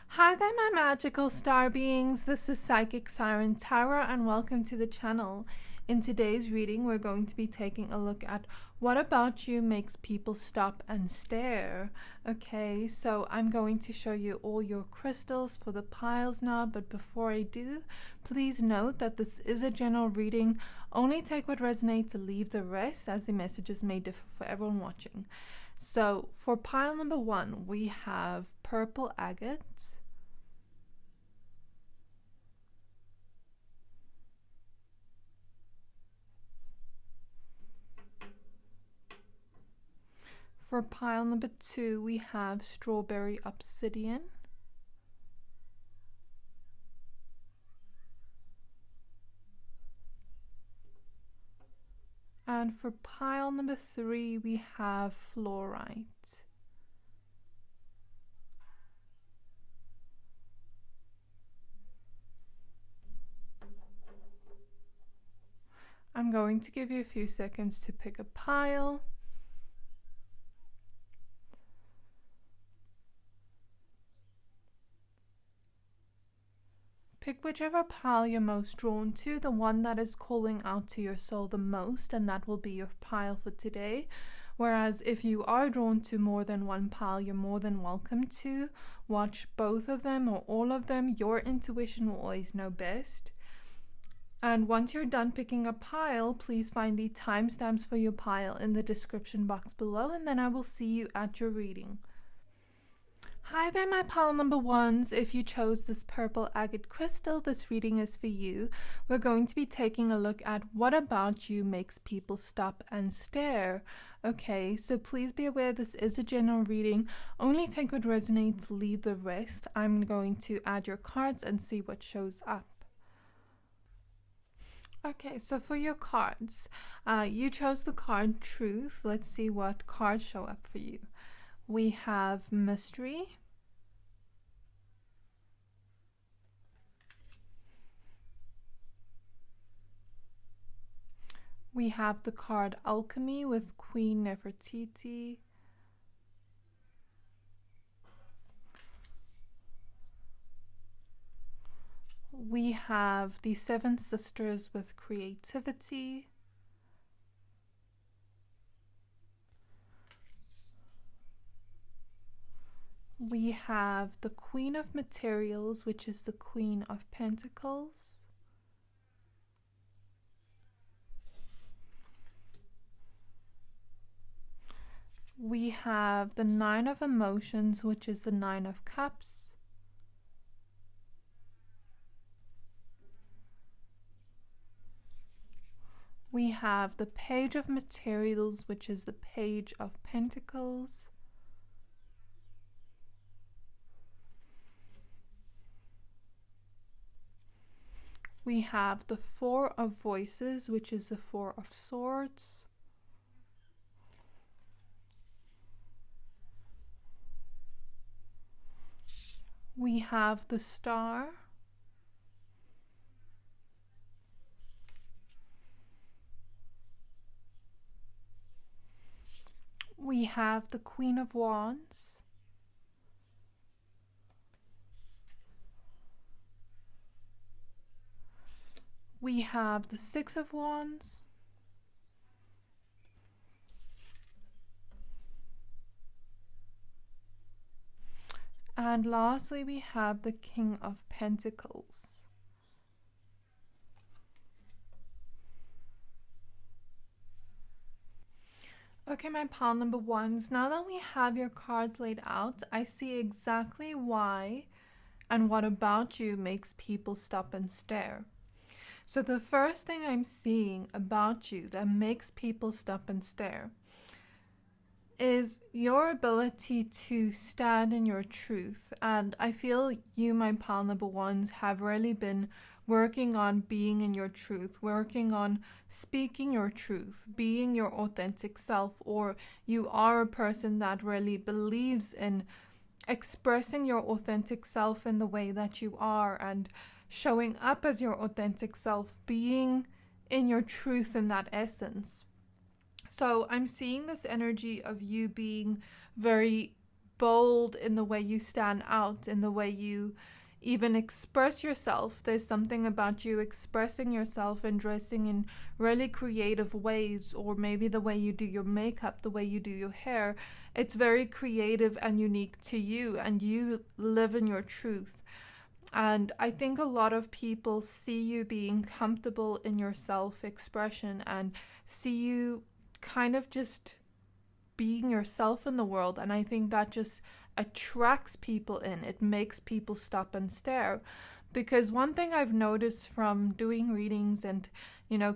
Hi there, my magical star beings. This is Psychic Siren Tarot, and welcome to the channel. In today's reading, we're going to be taking a look at what about you makes people stop and stare. Okay, so I'm going to show you all your crystals for the piles now, but before I do, please note that this is a general reading. Only take what resonates, leave the rest, as the messages may differ for everyone watching. So for pile number 1, we have purple agate. For pile number 2, we have strawberry obsidian. And for pile number 3, we have Flourite. I'm going to give you a few seconds to pick a pile. Pick whichever pile you're most drawn to, the one that is calling out to your soul the most, and that will be your pile for today. Whereas if you are drawn to more than one pile, you're more than welcome to watch both of them or all of them. Your intuition will always know best. And once you're done picking a pile, please find the timestamps for your pile in the description box below, and then I will see you at your reading. Hi there, my pile number 1s. If you chose this purple agate crystal, this reading is for you. We're going to be taking a look at what about you makes people stop and stare. Okay, so please be aware this is a general reading. Only take what resonates, leave the rest. I'm going to add your cards and see what shows up. Okay, so for your cards, you chose the card Truth. Let's see what cards show up for you. We have Mystery. We have the card Alchemy with Queen Nefertiti. We have the Seven Sisters with Creativity. We have the Queen of Materials, which is the Queen of Pentacles. We have the Nine of Emotions, which is the Nine of Cups. We have the Page of Materials, which is the Page of Pentacles. We have the Four of Voices, which is the Four of Swords. We have the Star. We have the Queen of Wands. We have the Six of Wands. And lastly, we have the King of Pentacles. Okay, my pile number 1s, now that we have your cards laid out, I see exactly why and what about you makes people stop and stare. So the first thing I'm seeing about you that makes people stop and stare is your ability to stand in your truth. And I feel you, my pile number 1s, have really been working on being in your truth, working on speaking your truth, being your authentic self, or you are a person that really believes in expressing your authentic self in the way that you are and showing up as your authentic self, being in your truth in that essence. So I'm seeing this energy of you being very bold in the way you stand out, in the way you even express yourself. There's something about you expressing yourself and dressing in really creative ways, or maybe the way you do your makeup, the way you do your hair. It's very creative and unique to you, and you live in your truth. And I think a lot of people see you being comfortable in your self-expression and see you kind of just being yourself in the world. And I think that just attracts people in. It makes people stop and stare. Because one thing I've noticed from doing readings and,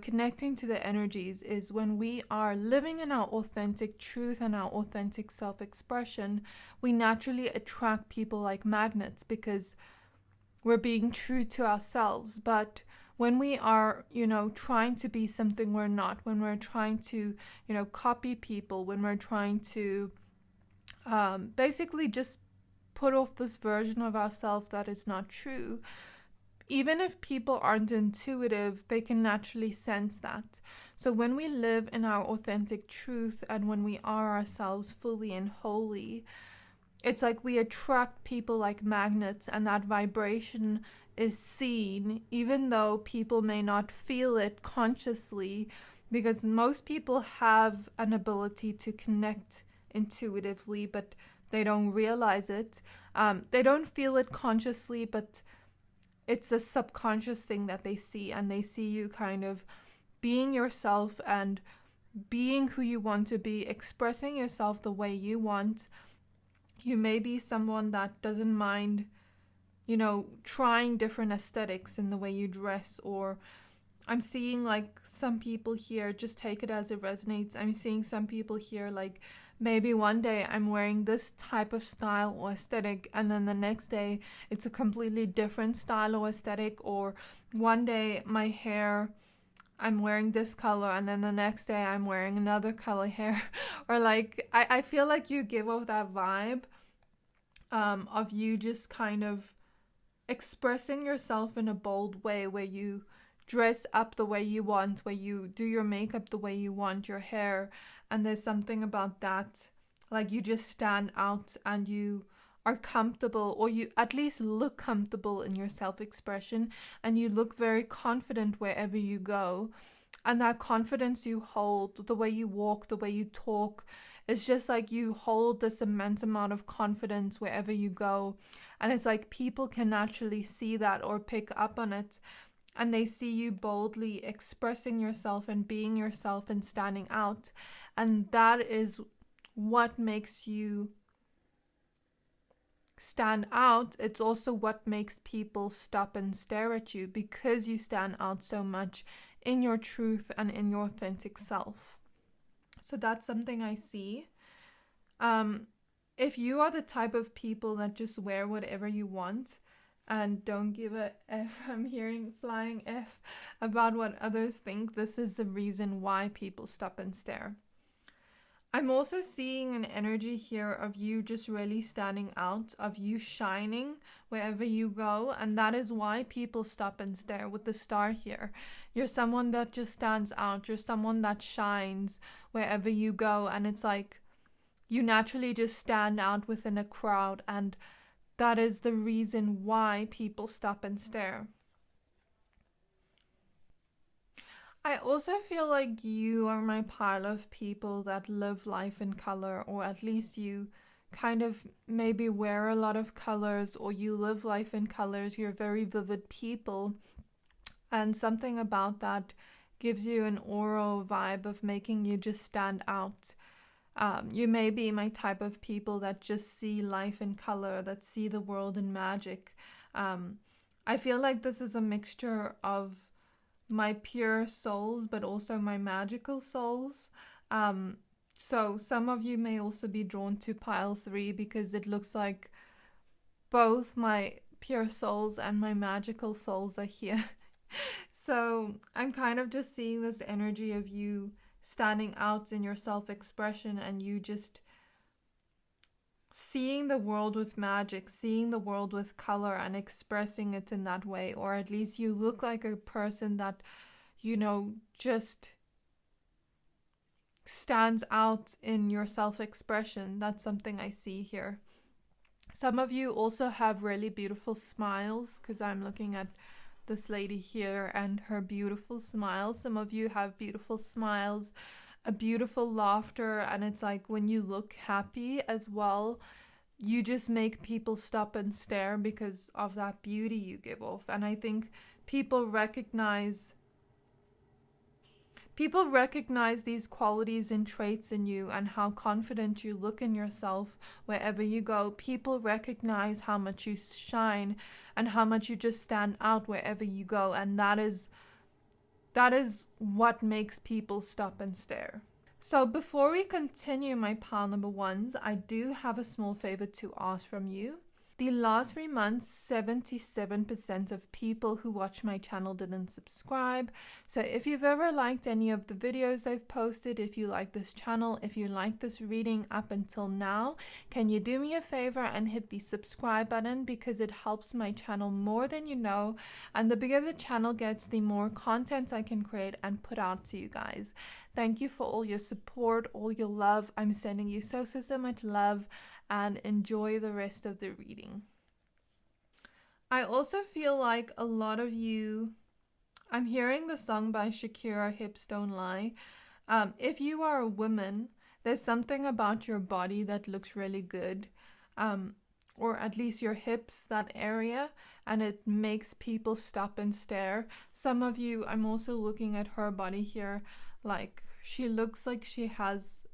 connecting to the energies is when we are living in our authentic truth and our authentic self-expression, we naturally attract people like magnets because we're being true to ourselves. But when we are, trying to be something we're not, when we're trying to, copy people, when we're trying to basically just put off this version of ourselves that is not true, even if people aren't intuitive, they can naturally sense that. So when we live in our authentic truth and when we are ourselves fully and wholly, it's like we attract people like magnets, and that vibration is seen even though people may not feel it consciously, because most people have an ability to connect intuitively, but they don't realize it. They don't feel it consciously, but it's a subconscious thing that they see, and they see you kind of being yourself and being who you want to be, expressing yourself the way you want. You may be someone that doesn't mind, trying different aesthetics in the way you dress, or I'm seeing like some people here, just take it as it resonates. I'm seeing some people here like maybe one day I'm wearing this type of style or aesthetic, and then the next day it's a completely different style or aesthetic, or one day my hair, I'm wearing this color, and then the next day I'm wearing another color hair. Or like, I feel like you give off that vibe of you just kind of expressing yourself in a bold way, where you dress up the way you want, where you do your makeup the way you want, your hair. And there's something about that, like you just stand out and you are comfortable, or you at least look comfortable in your self-expression, and you look very confident wherever you go. And that confidence you hold, the way you walk, the way you talk, it's just like you hold this immense amount of confidence wherever you go. And it's like people can naturally see that or pick up on it, and they see you boldly expressing yourself and being yourself and standing out. And that is what makes you stand out. It's also what makes people stop and stare at you, because you stand out so much in your truth and in your authentic self. So that's something I see. If you are the type of people that just wear whatever you want and don't give a F, I'm hearing flying F, about what others think, this is the reason why people stop and stare. I'm also seeing an energy here of you just really standing out, of you shining wherever you go, and that is why people stop and stare with the star here. You're someone that just stands out. You're someone that shines wherever you go, and it's like you naturally just stand out within a crowd, and that is the reason why people stop and stare. I also feel like you are my pile of people that live life in color, or at least you kind of maybe wear a lot of colors, or you live life in colors. You're very vivid people, and something about that gives you an aura vibe of making you just stand out. You may be my type of people that just see life in color, that see the world in magic. I feel like this is a mixture of my pure souls, but also my magical souls. So some of you may also be drawn to pile 3, because it looks like both my pure souls and my magical souls are here. So I'm kind of just seeing this energy of you standing out in your self-expression, and you just seeing the world with magic, seeing the world with color and expressing it in that way. Or at least you look like a person that, just stands out in your self-expression. That's something I see here. Some of you also have really beautiful smiles, because I'm looking at this lady here and her beautiful smile. Some of you have beautiful smiles, a beautiful laughter, and it's like when you look happy as well, you just make people stop and stare because of that beauty you give off. And I think people recognize these qualities and traits in you, and how confident you look in yourself wherever you go. People recognize how much you shine and how much you just stand out wherever you go, and that is what makes people stop and stare. So before we continue, my pile number ones, I do have a small favor to ask from you. The last 3 months, 77% of people who watch my channel didn't subscribe. So if you've ever liked any of the videos I've posted, if you like this channel, if you like this reading up until now, can you do me a favor and hit the subscribe button, because it helps my channel more than you know. And the bigger the channel gets, the more content I can create and put out to you guys. Thank you for all your support, all your love. I'm sending you so much love, and enjoy the rest of the reading. I also feel like a lot of you, I'm hearing the song by Shakira, Hips Don't Lie. If you are a woman, there's something about your body that looks really good, or at least your hips, that area, and it makes people stop and stare. Some of you, I'm also looking at her body here, like she looks like she has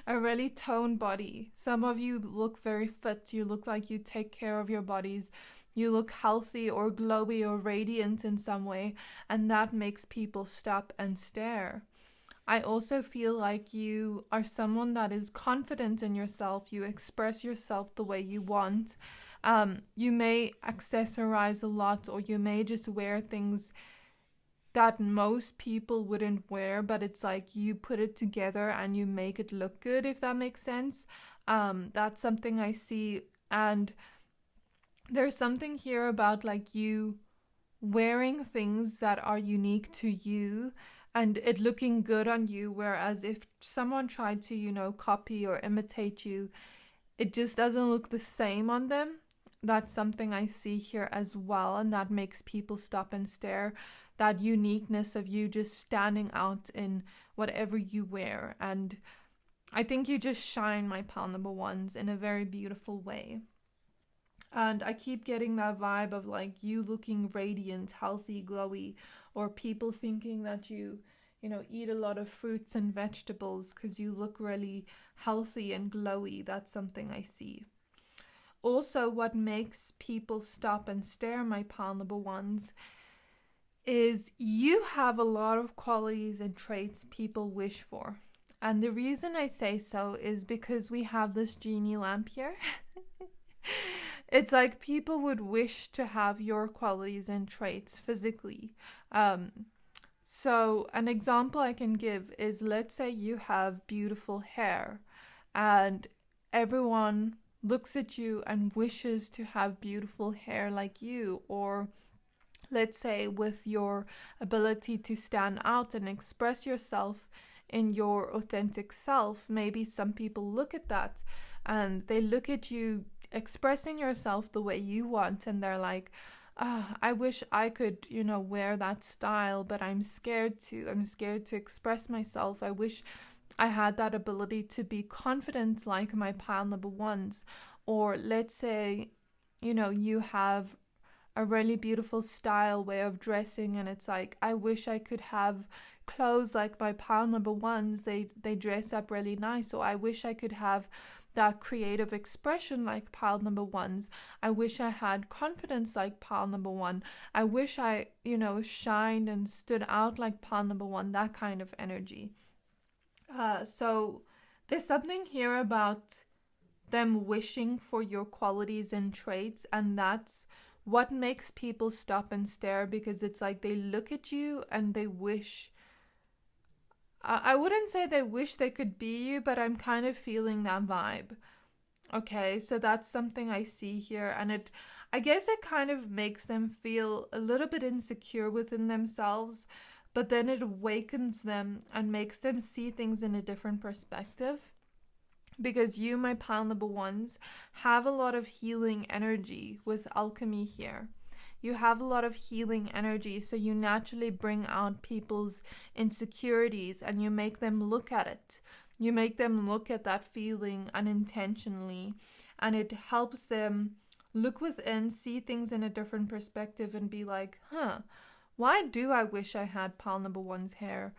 a really toned body. Some of you look very fit. You look like you take care of your bodies. You look healthy or glowy or radiant in some way, and that makes people stop and stare. I also feel like you are someone that is confident in yourself. You express yourself the way you want. You may accessorize a lot, or you may just wear things that most people wouldn't wear, but it's like you put it together and you make it look good, if that makes sense. That's something I see. And there's something here about like you wearing things that are unique to you and it looking good on you, whereas if someone tried to, copy or imitate you, it just doesn't look the same on them. That's something I see here as well, and that makes people stop and stare. That uniqueness of you just standing out in whatever you wear. And I think you just shine, my pile number ones, in a very beautiful way. And I keep getting that vibe of like you looking radiant, healthy, glowy, or people thinking that you eat a lot of fruits and vegetables because you look really healthy and glowy. That's something I see. Also, what makes people stop and stare, my pile number ones, is you have a lot of qualities and traits people wish for. And the reason I say so is because we have this genie lamp here. It's like people would wish to have your qualities and traits physically. So an example I can give is, let's say you have beautiful hair and everyone looks at you and wishes to have beautiful hair like you. Or let's say with your ability to stand out and express yourself in your authentic self, maybe some people look at that and they look at you expressing yourself the way you want and they're like, I wish I could, wear that style, but I'm scared to express myself. I wish I had that ability to be confident like my pile number ones. Or let's say, you have a really beautiful style way of dressing and it's like, I wish I could have clothes like my pile number ones. They dress up really nice. Or I wish I could have that creative expression like pile number ones. I wish I had confidence like pile number one. I wish I, shined and stood out like pile number one, that kind of energy. So there's something here about them wishing for your qualities and traits, and that's what makes people stop and stare, because it's like they look at you and they wish, I wouldn't say they wish they could be you, but I'm kind of feeling that vibe. Okay, so that's something I see here, and I guess it kind of makes them feel a little bit insecure within themselves, but then it awakens them and makes them see things in a different perspective. because you, my pile number ones, have a lot of healing energy with alchemy here. You have a lot of healing energy, so you naturally bring out people's insecurities and you make them look at it. You make them look at that feeling unintentionally, and it helps them look within, see things in a different perspective, and be like, why do I wish I had pile number one's hair?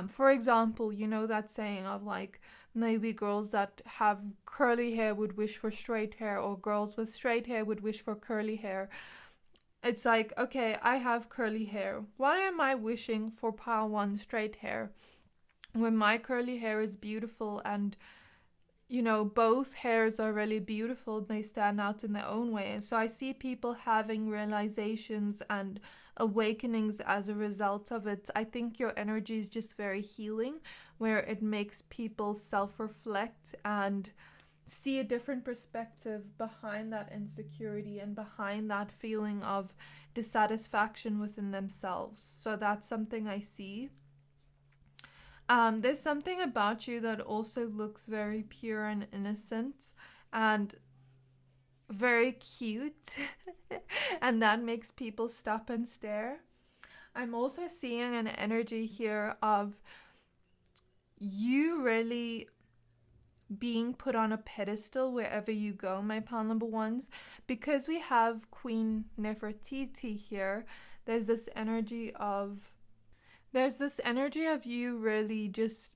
For example, you know that saying of like, maybe girls that have curly hair would wish for straight hair, or girls with straight hair would wish for curly hair. It's like, okay, I have curly hair. Why am I wishing for pile one straight hair when my curly hair is beautiful? And you know, both hairs are really beautiful. They stand out in their own way. And so I see people having realizations and awakenings as a result of it. I think your energy is just very healing, where it makes people self-reflect and see a different perspective behind that insecurity and behind that feeling of dissatisfaction within themselves. So that's something I see. There's something about you that also looks very pure and innocent and very cute, and that makes people stop and stare. I'm also seeing an energy here of you really being put on a pedestal wherever you go, my pile number ones. Because we have Queen Nefertiti here, there's this energy of you really just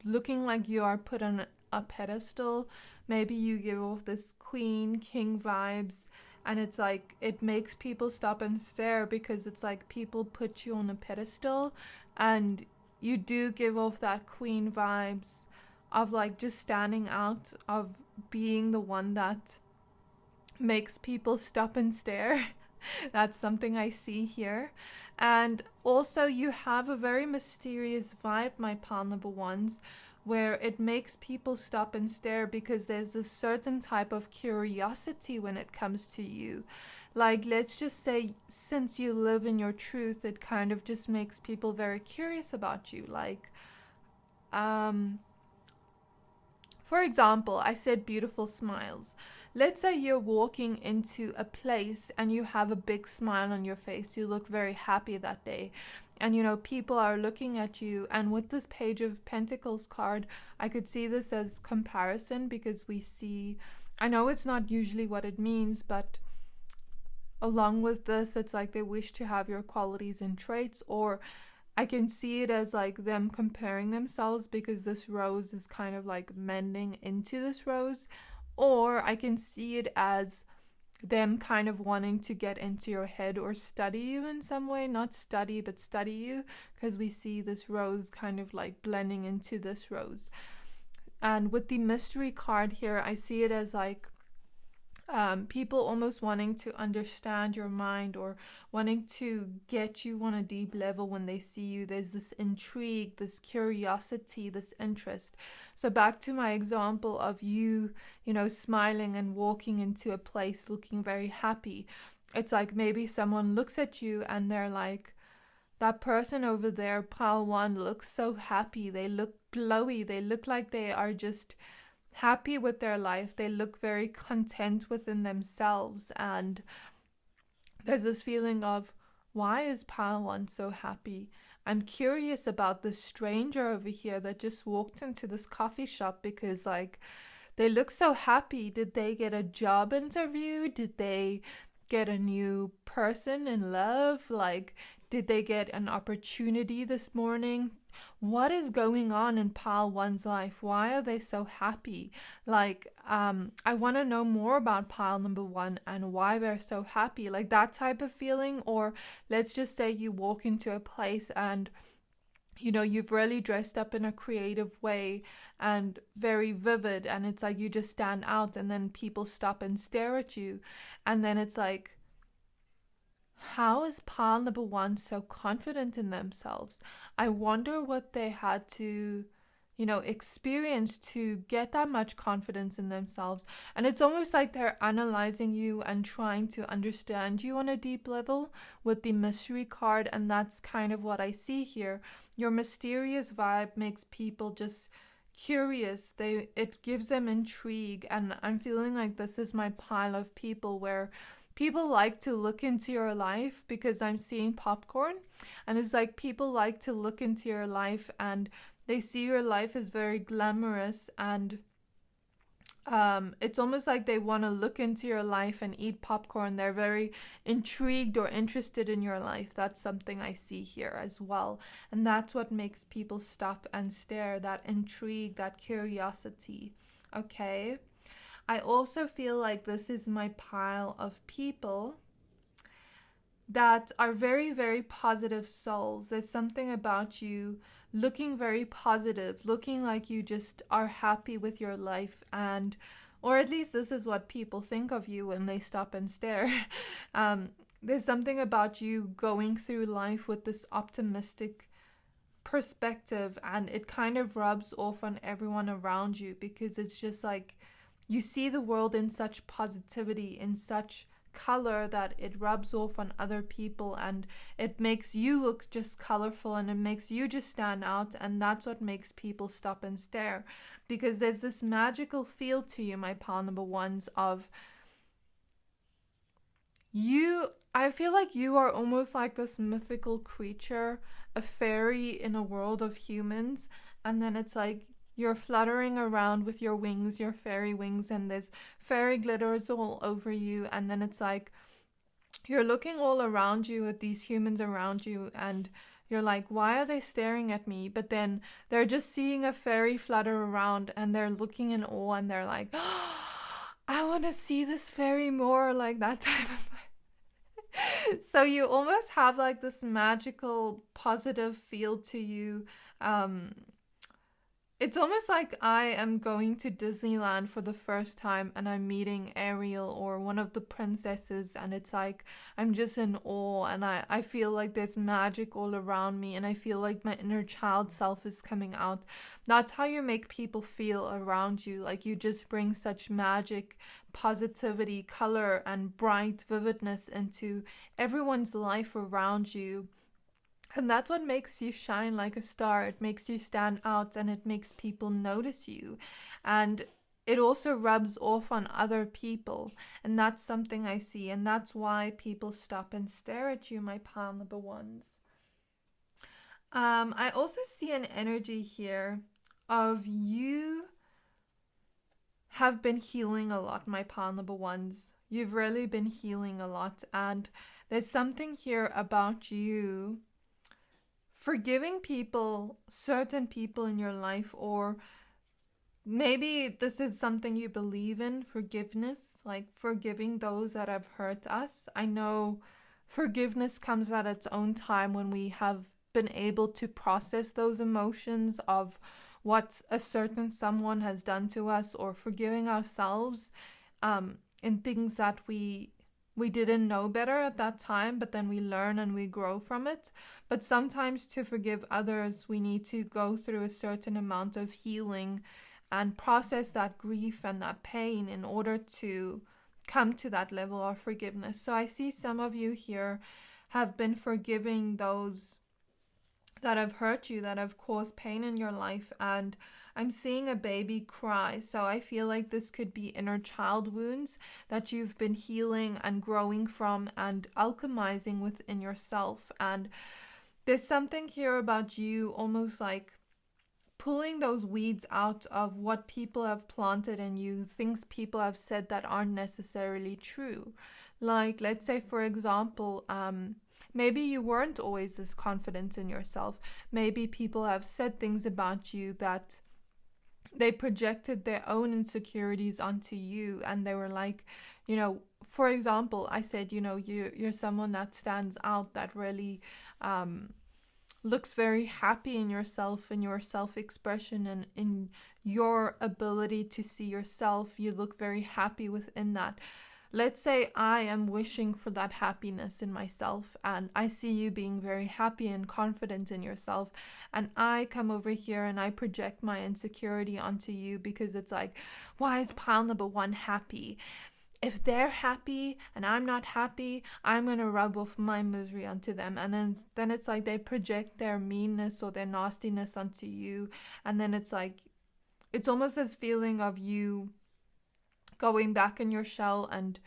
looking like you are put on a pedestal. Maybe you give off this queen, king vibes, and it's like, it makes people stop and stare because it's like people put you on a pedestal, and you do give off that queen vibes of like just standing out, of being the one that makes people stop and stare. That's something I see here. And also you have a very mysterious vibe, my pile number ones, where it makes people stop and stare because there's a certain type of curiosity when it comes to you. Like, let's just say, since you live in your truth, it kind of just makes people very curious about you. Like, for example, I said beautiful smiles. Let's say you're walking into a place and you have a big smile on your face. You look very happy that day. And, you know, people are looking at you. And with this Page of Pentacles card, I could see this as comparison, because we see, I know it's not usually what it means, but along with this, it's like they wish to have your qualities and traits. Or I can see it as like them comparing themselves, because this rose is kind of like mending into this rose. Or I can see it as them kind of wanting to get into your head or study you in some way. Not study, but study you, because we see this rose kind of like blending into this rose. And with the mystery card here, I see it as like people almost wanting to understand your mind, or wanting to get you on a deep level when they see you. There's this intrigue, this curiosity, this interest. So back to my example of you, you know, smiling and walking into a place looking very happy. It's like maybe someone looks at you and they're like, that person over there, pile one, looks so happy. They look glowy. They look like they are just happy with their life. They look very content within themselves. And there's this feeling of, why is pile one so happy? I'm curious about this stranger over here that just walked into this coffee shop, because like they look so happy. Did they get a job interview? Did they get a new person in love? Like, did they get an opportunity this morning? What is going on in pile one's life? Why are they so happy? Like, I want to know more about pile number one and why they're so happy. Like that type of feeling. Or let's just say you walk into a place and, you know, you've really dressed up in a creative way and very vivid, and it's like you just stand out, and then people stop and stare at you. And then it's like, how is pile number one so confident in themselves? I wonder what they had to, you know, experience to get that much confidence in themselves. And it's almost like they're analyzing you and trying to understand you on a deep level with the mystery card. And that's kind of what I see here. Your mysterious vibe makes people just curious. It gives them intrigue, and I'm feeling like this is my pile of people where people like to look into your life, because I'm seeing popcorn, and it's like people like to look into your life and they see your life as very glamorous, and it's almost like they want to look into your life and eat popcorn. They're very intrigued or interested in your life. That's something I see here as well. And that's what makes people stop and stare, that intrigue, that curiosity. Okay. I also feel like this is my pile of people that are very, very positive souls. There's something about you looking very positive, looking like you just are happy with your life, and or at least this is what people think of you when they stop and stare. There's something about you going through life with this optimistic perspective, and it kind of rubs off on everyone around you, because it's just like you see the world in such positivity, in such color, that it rubs off on other people, and it makes you look just colorful, and it makes you just stand out, and that's what makes people stop and stare, because there's this magical feel to you, my pile number ones, of you. I feel like you are almost like this mythical creature, a fairy in a world of humans, and then it's like you're fluttering around with your wings, your fairy wings, and there's fairy glitters all over you. And then it's like you're looking all around you at these humans around you, and you're like, why are they staring at me? But then they're just seeing a fairy flutter around, and they're looking in awe, and they're like, oh, I want to see this fairy more, like that type of. So you almost have like this magical, positive feel to you. It's almost like I am going to Disneyland for the first time, and I'm meeting Ariel or one of the princesses, and it's like I'm just in awe, and I feel like there's magic all around me, and I feel like my inner child self is coming out. That's how you make people feel around you. Like you just bring such magic, positivity, color, and bright vividness into everyone's life around you. And that's what makes you shine like a star. It makes you stand out, and it makes people notice you. And it also rubs off on other people. And that's something I see. And that's why people stop and stare at you, my pile number ones. I also see an energy here of you have been healing a lot, my pile number ones. You've really been healing a lot. And there's something here about you forgiving people, certain people in your life, or maybe this is something you believe in, forgiveness, like forgiving those that have hurt us. I know forgiveness comes at its own time when we have been able to process those emotions of what a certain someone has done to us, or forgiving ourselves in things that we didn't know better at that time, but then we learn and we grow from it. But sometimes to forgive others, we need to go through a certain amount of healing and process that grief and that pain in order to come to that level of forgiveness. So I see some of you here have been forgiving those that have hurt you, that have caused pain in your life, and I'm seeing a baby cry. So I feel like this could be inner child wounds that you've been healing and growing from and alchemizing within yourself. And there's something here about you almost like pulling those weeds out of what people have planted in you, things people have said that aren't necessarily true. Like, let's say, for example, maybe you weren't always this confident in yourself. Maybe people have said things about you that they projected their own insecurities onto you, and they were like, for example, I said, you're someone that stands out, that really looks very happy in yourself, in your self-expression, and in your ability to see yourself. You look very happy within that. Let's say I am wishing for that happiness in myself, and I see you being very happy and confident in yourself, and I come over here and I project my insecurity onto you, because it's like, why is pile number one happy? If they're happy and I'm not happy, I'm going to rub off my misery onto them. And then it's like they project their meanness or their nastiness onto you, and then it's like it's almost this feeling of you going back in your shell and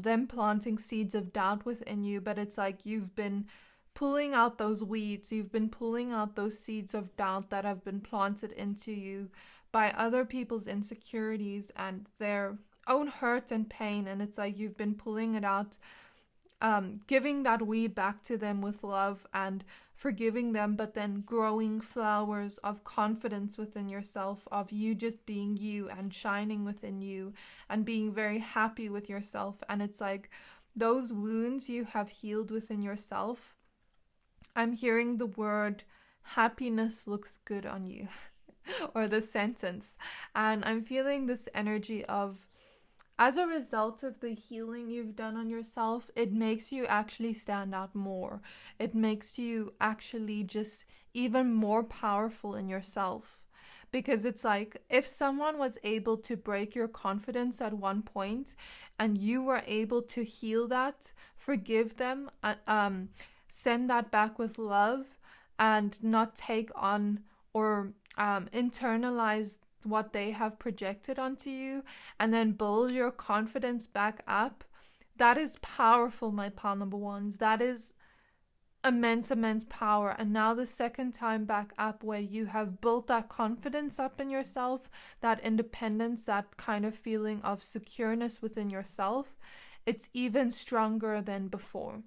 them planting seeds of doubt within you. But it's like you've been pulling out those weeds, you've been pulling out those seeds of doubt that have been planted into you by other people's insecurities and their own hurt and pain. And it's like you've been pulling it out, giving that weed back to them with love and forgiving them, but then growing flowers of confidence within yourself, of you just being you and shining within you and being very happy with yourself. And it's like those wounds you have healed within yourself, I'm hearing the word happiness looks good on you or the sentence. And I'm feeling this energy of, as a result of the healing you've done on yourself, it makes you actually stand out more. It makes you actually just even more powerful in yourself. Because it's like if someone was able to break your confidence at one point and you were able to heal that, forgive them, send that back with love, and not take on or internalize what they have projected onto you, and then build your confidence back up, that is powerful, my pal number ones. That is immense power. And now the second time back up, where you have built that confidence up in yourself, that independence, that kind of feeling of secureness within yourself, it's even stronger than before.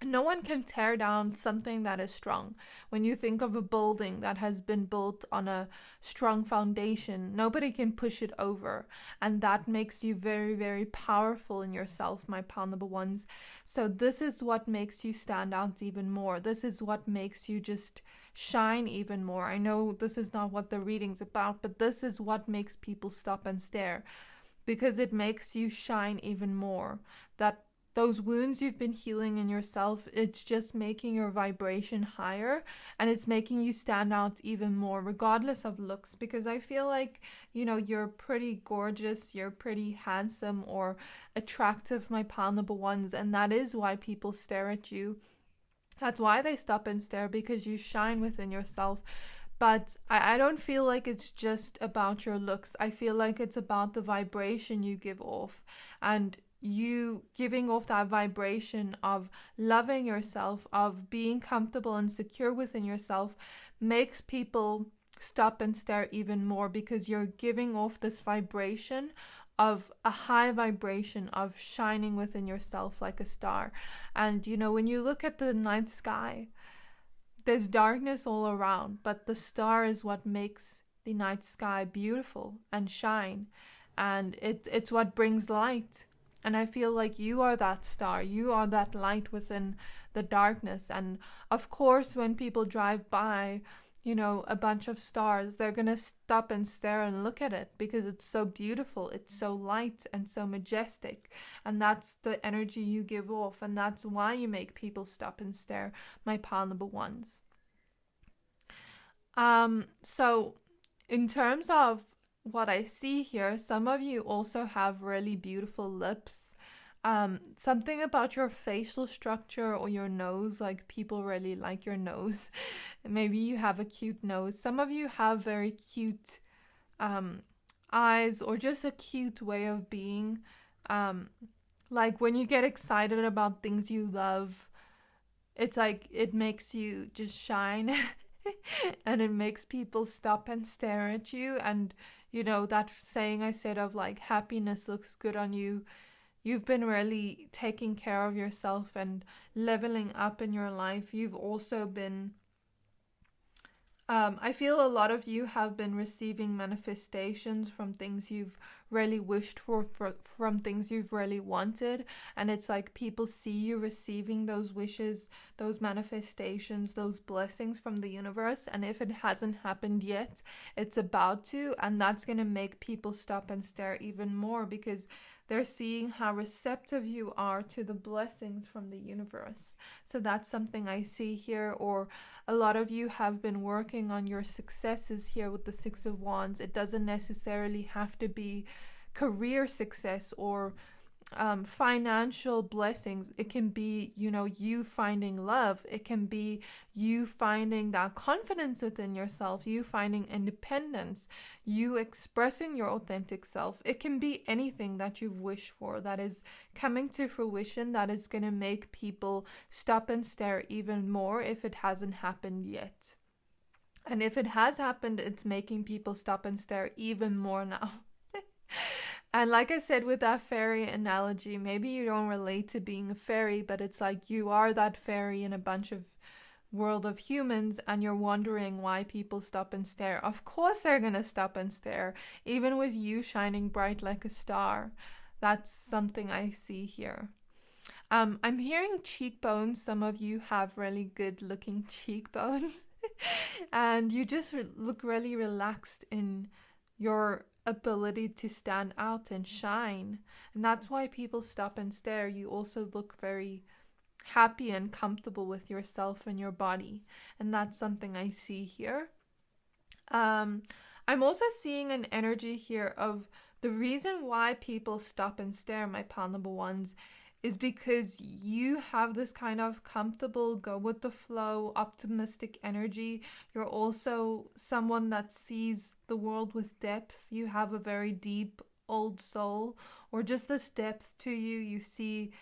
No one can tear down something that is strong. When you think of a building that has been built on a strong foundation, nobody can push it over. And that makes you very, very powerful in yourself, my pal number ones. So this is what makes you stand out even more. This is what makes you just shine even more. I know this is not what the reading's about, but this is what makes people stop and stare, because it makes you shine even more. That those wounds you've been healing in yourself, it's just making your vibration higher, and it's making you stand out even more, regardless of looks. Because I feel like, you know, you're pretty gorgeous, you're pretty handsome or attractive, my pal number ones, and that is why people stare at you. That's why they stop and stare, because you shine within yourself. But I don't feel like it's just about your looks. I feel like it's about the vibration you give off, and you giving off that vibration of loving yourself, of being comfortable and secure within yourself, makes people stop and stare even more, because you're giving off this vibration of a high vibration of shining within yourself like a star. And you know, when you look at the night sky, there's darkness all around, but the star is what makes the night sky beautiful and shine, and it's what brings light. And I feel like you are that star, you are that light within the darkness. And of course, when people drive by, you know, a bunch of stars, they're gonna stop and stare and look at it, because it's so beautiful, it's so light and so majestic. And that's the energy you give off, and that's why you make people stop and stare, my pal number ones. So in terms of what I see here, some of you also have really beautiful lips. Something about your facial structure or your nose, like people really like your nose. Maybe you have a cute nose. Some of you have very cute eyes, or just a cute way of being. Like when you get excited about things you love, it's like it makes you just shine and it makes people stop and stare at you. And you know, that saying I said of like happiness looks good on you. You've been really taking care of yourself and leveling up in your life. You've also been, I feel a lot of you have been receiving manifestations from things you've really wished for, from things you've really wanted. And it's like people see you receiving those wishes, those manifestations, those blessings from the universe. And if it hasn't happened yet, it's about to. And that's going to make people stop and stare even more, because they're seeing how receptive you are to the blessings from the universe. So that's something I see here. Or a lot of you have been working on your successes here with the Six of Wands. It doesn't necessarily have to be career success or financial blessings. It can be, you finding love. It can be you finding that confidence within yourself, you finding independence, you expressing your authentic self. It can be anything that you've wished for that is coming to fruition, that is going to make people stop and stare even more if it hasn't happened yet. And if it has happened, it's making people stop and stare even more now. And like I said with that fairy analogy, maybe you don't relate to being a fairy, but it's like you are that fairy in a bunch of world of humans, and you're wondering why people stop and stare. Of course they're gonna stop and stare, even with you shining bright like a star. That's something I see here. I'm hearing cheekbones. Some of you have really good looking cheekbones. And you just look really relaxed in your ability to stand out and shine. And that's why people stop and stare. You also look very happy and comfortable with yourself and your body. And that's something I see here. I'm also seeing an energy here of the reason why people stop and stare, my pal number ones, is because you have this kind of comfortable, go with the flow, optimistic energy. You're also someone that sees the world with depth. You have a very deep old soul, or just this depth to you. You see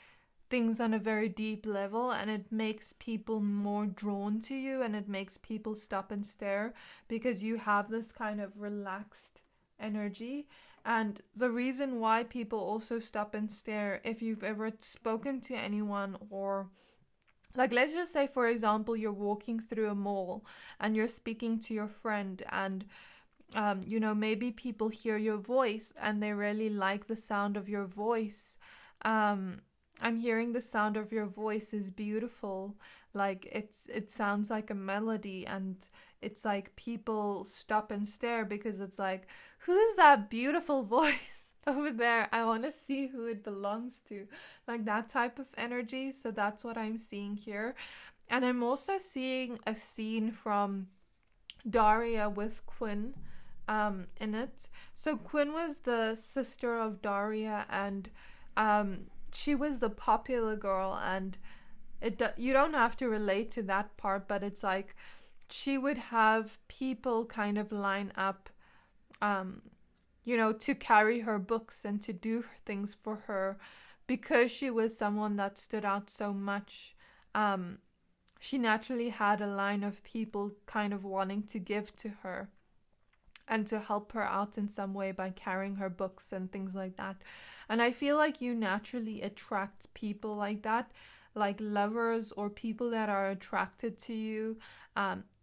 things on a very deep level, and it makes people more drawn to you, and it makes people stop and stare because you have this kind of relaxed energy. And the reason why people also stop and stare, if you've ever spoken to anyone, or like, let's just say, for example, you're walking through a mall and you're speaking to your friend, and maybe people hear your voice and they really like the sound of your voice. I'm hearing the sound of your voice is beautiful. Like it sounds like a melody, and it's like people stop and stare because it's like, who's that beautiful voice over there? I want to see who it belongs to. Like that type of energy. So that's what I'm seeing here. And I'm also seeing a scene from Daria with Quinn in it. So Quinn was the sister of Daria, and she was the popular girl, and you don't have to relate to that part, but it's like she would have people kind of line up to carry her books and to do things for her, because she was someone that stood out so much. She naturally had a line of people kind of wanting to give to her and to help her out in some way by carrying her books and things like that. And I feel like you naturally attract people like that, like lovers or people that are attracted to you.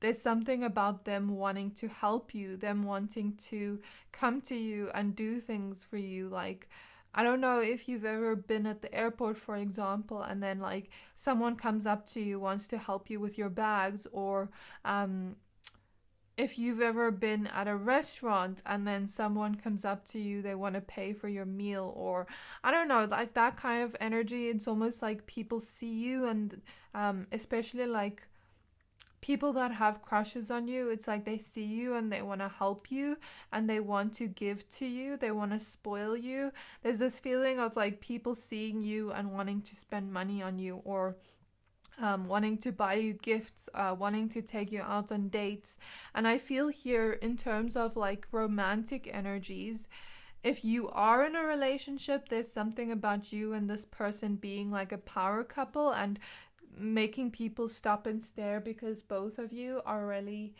There's something about them wanting to help you, them wanting to come to you and do things for you. Like, I don't know if you've ever been at the airport, for example, and then like someone comes up to you, wants to help you with your bags, or if you've ever been at a restaurant and then someone comes up to you, they want to pay for your meal, or I don't know, like that kind of energy. It's almost like people see you, and especially like people that have crushes on you, it's like they see you and they want to help you and they want to give to you, they want to spoil you. There's this feeling of like people seeing you and wanting to spend money on you, or wanting to buy you gifts, wanting to take you out on dates. And I feel here in terms of like romantic energies, if you are in a relationship, there's something about you and this person being like a power couple and making people stop and stare because both of you are really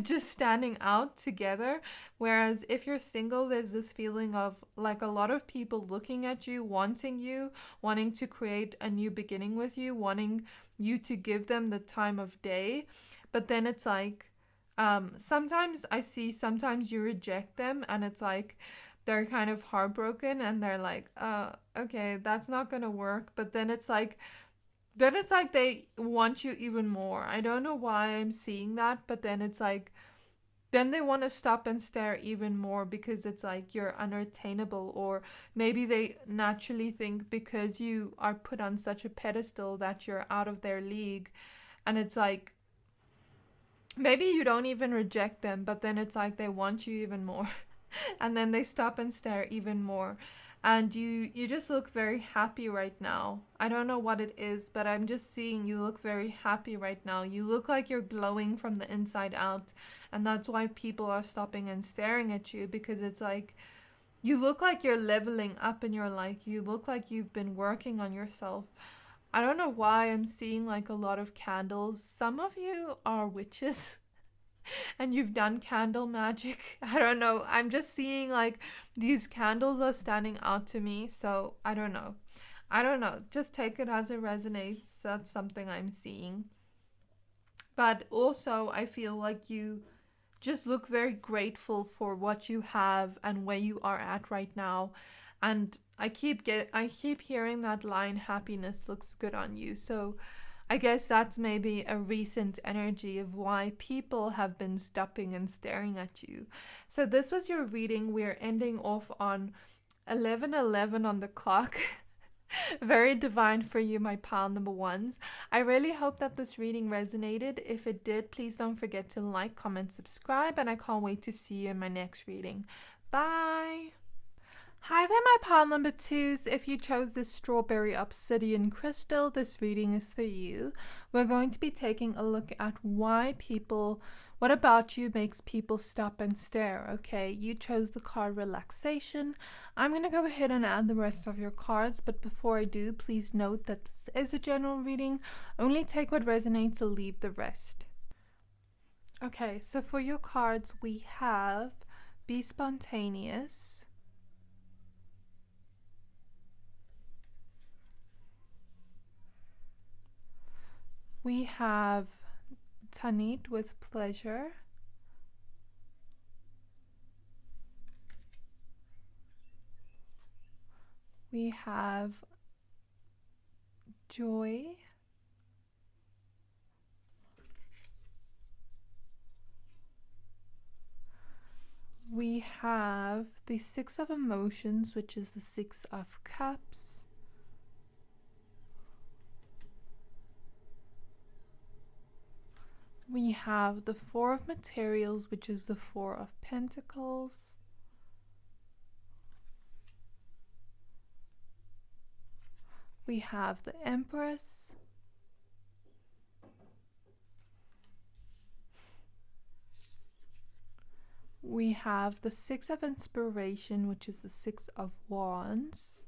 just standing out together. Whereas if you're single, there's this feeling of like a lot of people looking at you, wanting to create a new beginning with you, wanting you to give them the time of day. But then it's like sometimes you reject them, and it's like they're kind of heartbroken and they're like, okay, that's not gonna work. But then it's like they want you even more. I don't know why I'm seeing that, but then it's like, then they want to stop and stare even more because it's like you're unattainable, or maybe they naturally think because you are put on such a pedestal that you're out of their league. And it's like, maybe you don't even reject them, but then it's like they want you even more. And then they stop and stare even more. and you just look very happy right now. I don't know what it is, but I'm just seeing you look very happy right now. You look like you're glowing from the inside out, and that's why people are stopping and staring at you, because it's like you look like you're leveling up in your life. You look like you've been working on yourself. I don't know why I'm seeing like a lot of candles. Some of you are witches and you've done candle magic. I don't know. I'm just seeing like these candles are standing out to me. So I don't know. I don't know. Just take it as it resonates. That's something I'm seeing. But also, I feel like you just look very grateful for what you have and where you are at right now. And I keep hearing that line, happiness looks good on you. So I guess that's maybe a recent energy of why people have been stopping and staring at you. So this was your reading. We're ending off on 11:11 on the clock. Very divine for you, my pal number ones. I really hope that this reading resonated. If it did, please don't forget to like, comment, subscribe, and I can't wait to see you in my next reading. Bye! Hi there, my pal number twos. If you chose this strawberry obsidian crystal, this reading is for you. We're going to be taking a look at what about you makes people stop and stare, okay? You chose the card Relaxation. I'm going to go ahead and add the rest of your cards, but before I do, please note that this is a general reading. Only take what resonates and leave the rest. Okay, so for your cards, we have Be Spontaneous, we have Tanit with Pleasure, we have Joy, we have the Six of Emotions, which is the Six of Cups, we have the Four of Materials, which is the Four of Pentacles, we have the Empress, we have the Six of Inspiration, which is the Six of Wands,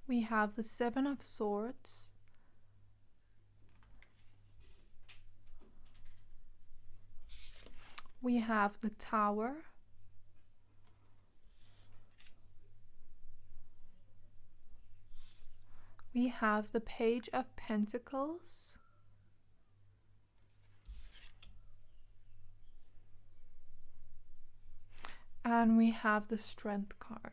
we have the Seven of Swords, we have the Tower, we have the Page of Pentacles, and we have the Strength card.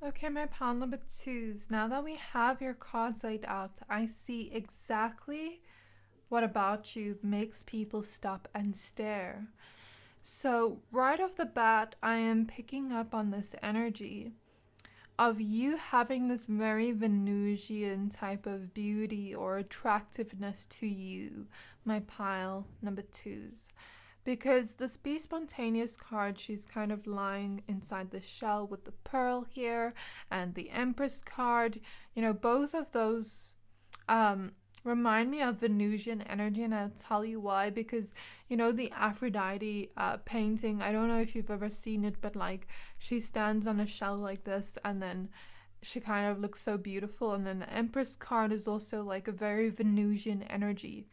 Okay, my pal number twos, now that we have your cards laid out, I see exactly what about you makes people stop and stare. So right off the bat, I am picking up on this energy of you having this very Venusian type of beauty or attractiveness to you, my pile number twos. Because this Be Spontaneous card, she's kind of lying inside the shell with the pearl here, and the Empress card, you know, both of those remind me of Venusian energy, and I'll tell you why. Because, you know, the Aphrodite painting, I don't know if you've ever seen it, but like she stands on a shell like this, and then she kind of looks so beautiful. And then the Empress card is also like a very Venusian energy.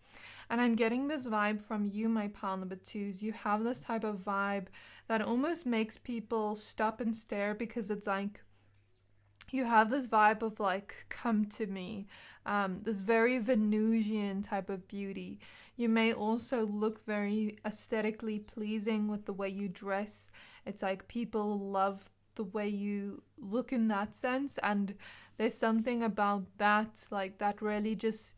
And I'm getting this vibe from you, my pal number twos. You have this type of vibe that almost makes people stop and stare, because it's like you have this vibe of like, come to me, this very Venusian type of beauty. You may also look very aesthetically pleasing with the way you dress. It's like people love the way you look in that sense, and there's something about that, like, that really just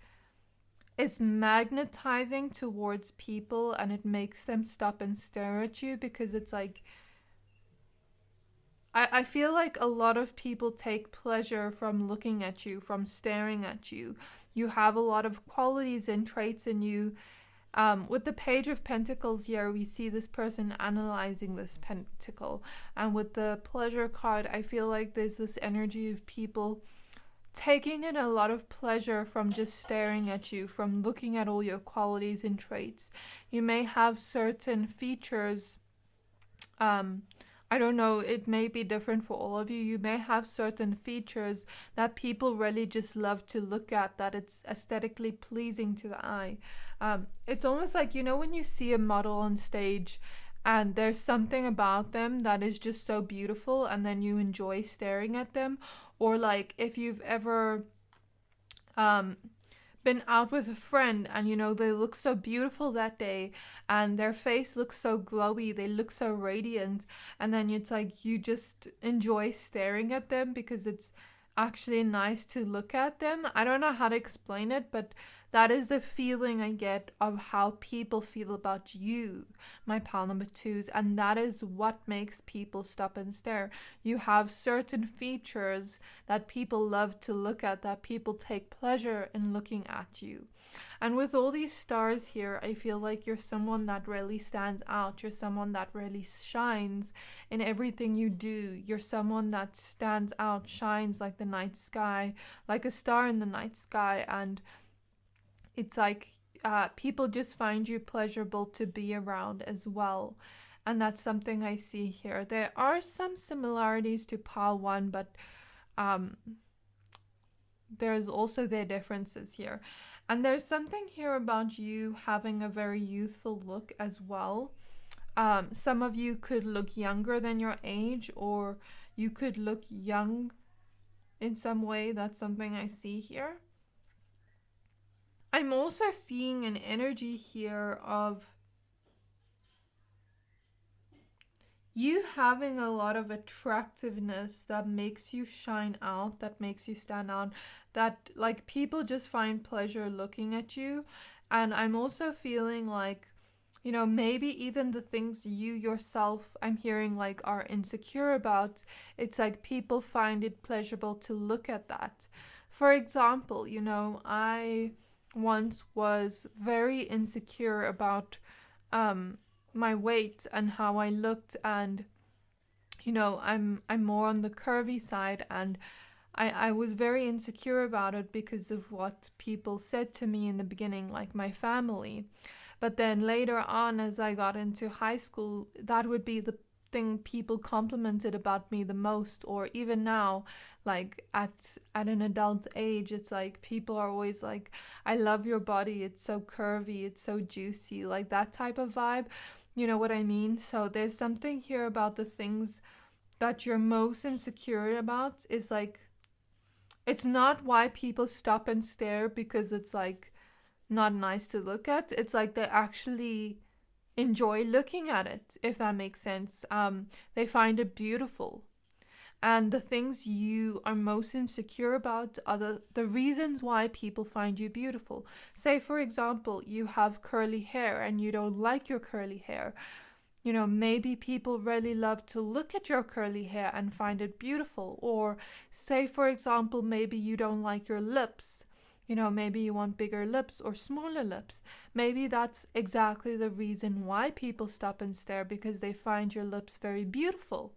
is magnetizing towards people, and it makes them stop and stare at you, because it's like, I feel like a lot of people take pleasure from looking at you, from staring at you. You have a lot of qualities and traits in you. With the Page of Pentacles here, we see this person analyzing this pentacle. And with the pleasure card, I feel like there's this energy of people taking in a lot of pleasure from just staring at you, from looking at all your qualities and traits. You may have certain features, I don't know, it may be different for all of you. You may have certain features that people really just love to look at, that it's aesthetically pleasing to the eye. It's almost like, you know, when you see a model on stage and there's something about them that is just so beautiful and then you enjoy staring at them. Or like if you've ever been out with a friend and, you know, they look so beautiful that day and their face looks so glowy, they look so radiant, and then it's like you just enjoy staring at them because it's actually nice to look at them. I don't know how to explain it, but that is the feeling I get of how people feel about you, my pile number twos, and that is what makes people stop and stare. You have certain features that people love to look at, that people take pleasure in looking at you. And with all these stars here, I feel like you're someone that really stands out. You're someone that really shines in everything you do. You're someone that stands out, shines like the night sky, like a star in the night sky. And it's like people just find you pleasurable to be around as well. And that's something I see here. There are some similarities to pile one, but there's also their differences here. And there's something here about you having a very youthful look as well. Some of you could look younger than your age, or you could look young in some way. That's something I see here. I'm also seeing an energy here of you having a lot of attractiveness that makes you shine out, that makes you stand out, that like people just find pleasure looking at you. And I'm also feeling like, you know, maybe even the things you yourself, I'm hearing like, are insecure about, it's like people find it pleasurable to look at that. For example, you know, I once was very insecure about my weight and how I looked, and you know, I'm more on the curvy side, and I was very insecure about it because of what people said to me in the beginning, like my family. But then later on, as I got into high school, that would be the thing people complimented about me the most. Or even now, like at an adult age, it's like people are always like, I love your body, it's so curvy, it's so juicy, like that type of vibe. You know what I mean? So there's something here about the things that you're most insecure about. Is like, it's not why people stop and stare because it's like not nice to look at. It's like they actually enjoy looking at it, if that makes sense. They find it beautiful. And the things you are most insecure about are the reasons why people find you beautiful. Say, for example, you have curly hair and you don't like your curly hair. You know, maybe people really love to look at your curly hair and find it beautiful. Or say, for example, maybe you don't like your lips. You know, maybe you want bigger lips or smaller lips. Maybe that's exactly the reason why people stop and stare, because they find your lips very beautiful.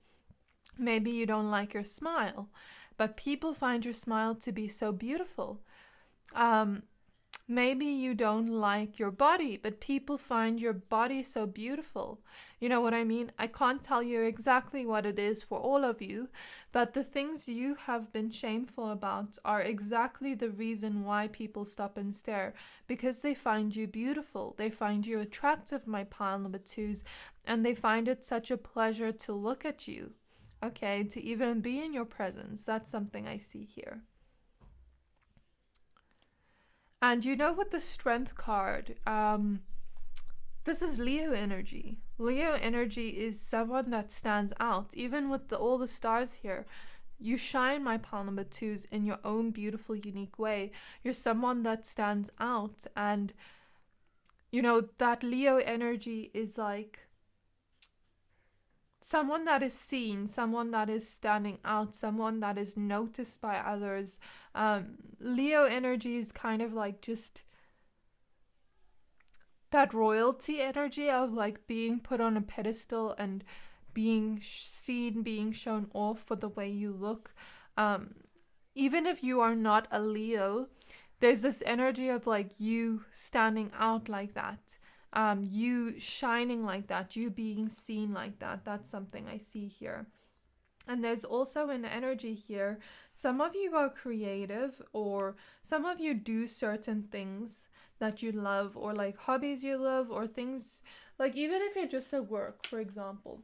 Maybe you don't like your smile, but people find your smile to be so beautiful. Maybe you don't like your body, but people find your body so beautiful. You know what I mean? I can't tell you exactly what it is for all of you, but the things you have been shameful about are exactly the reason why people stop and stare, because they find you beautiful. They find you attractive, my pile number twos, and they find it such a pleasure to look at you. Okay, to even be in your presence. That's something I see here. And you know, with the Strength card, this is Leo energy. Leo energy is someone that stands out. Even with all the stars here, you shine, my pile number twos, in your own beautiful, unique way. You're someone that stands out. And, you know, that Leo energy is like, someone that is seen, someone that is standing out, someone that is noticed by others. Leo energy is kind of like just that royalty energy of like being put on a pedestal and being seen, being shown off for the way you look. Even if you are not a Leo, there's this energy of like you standing out like that, you shining like that, you being seen like that. That's something I see here. And there's also an energy here. Some of you are creative, or some of you do certain things that you love, or like hobbies you love, or things like, even if you're just at work, for example.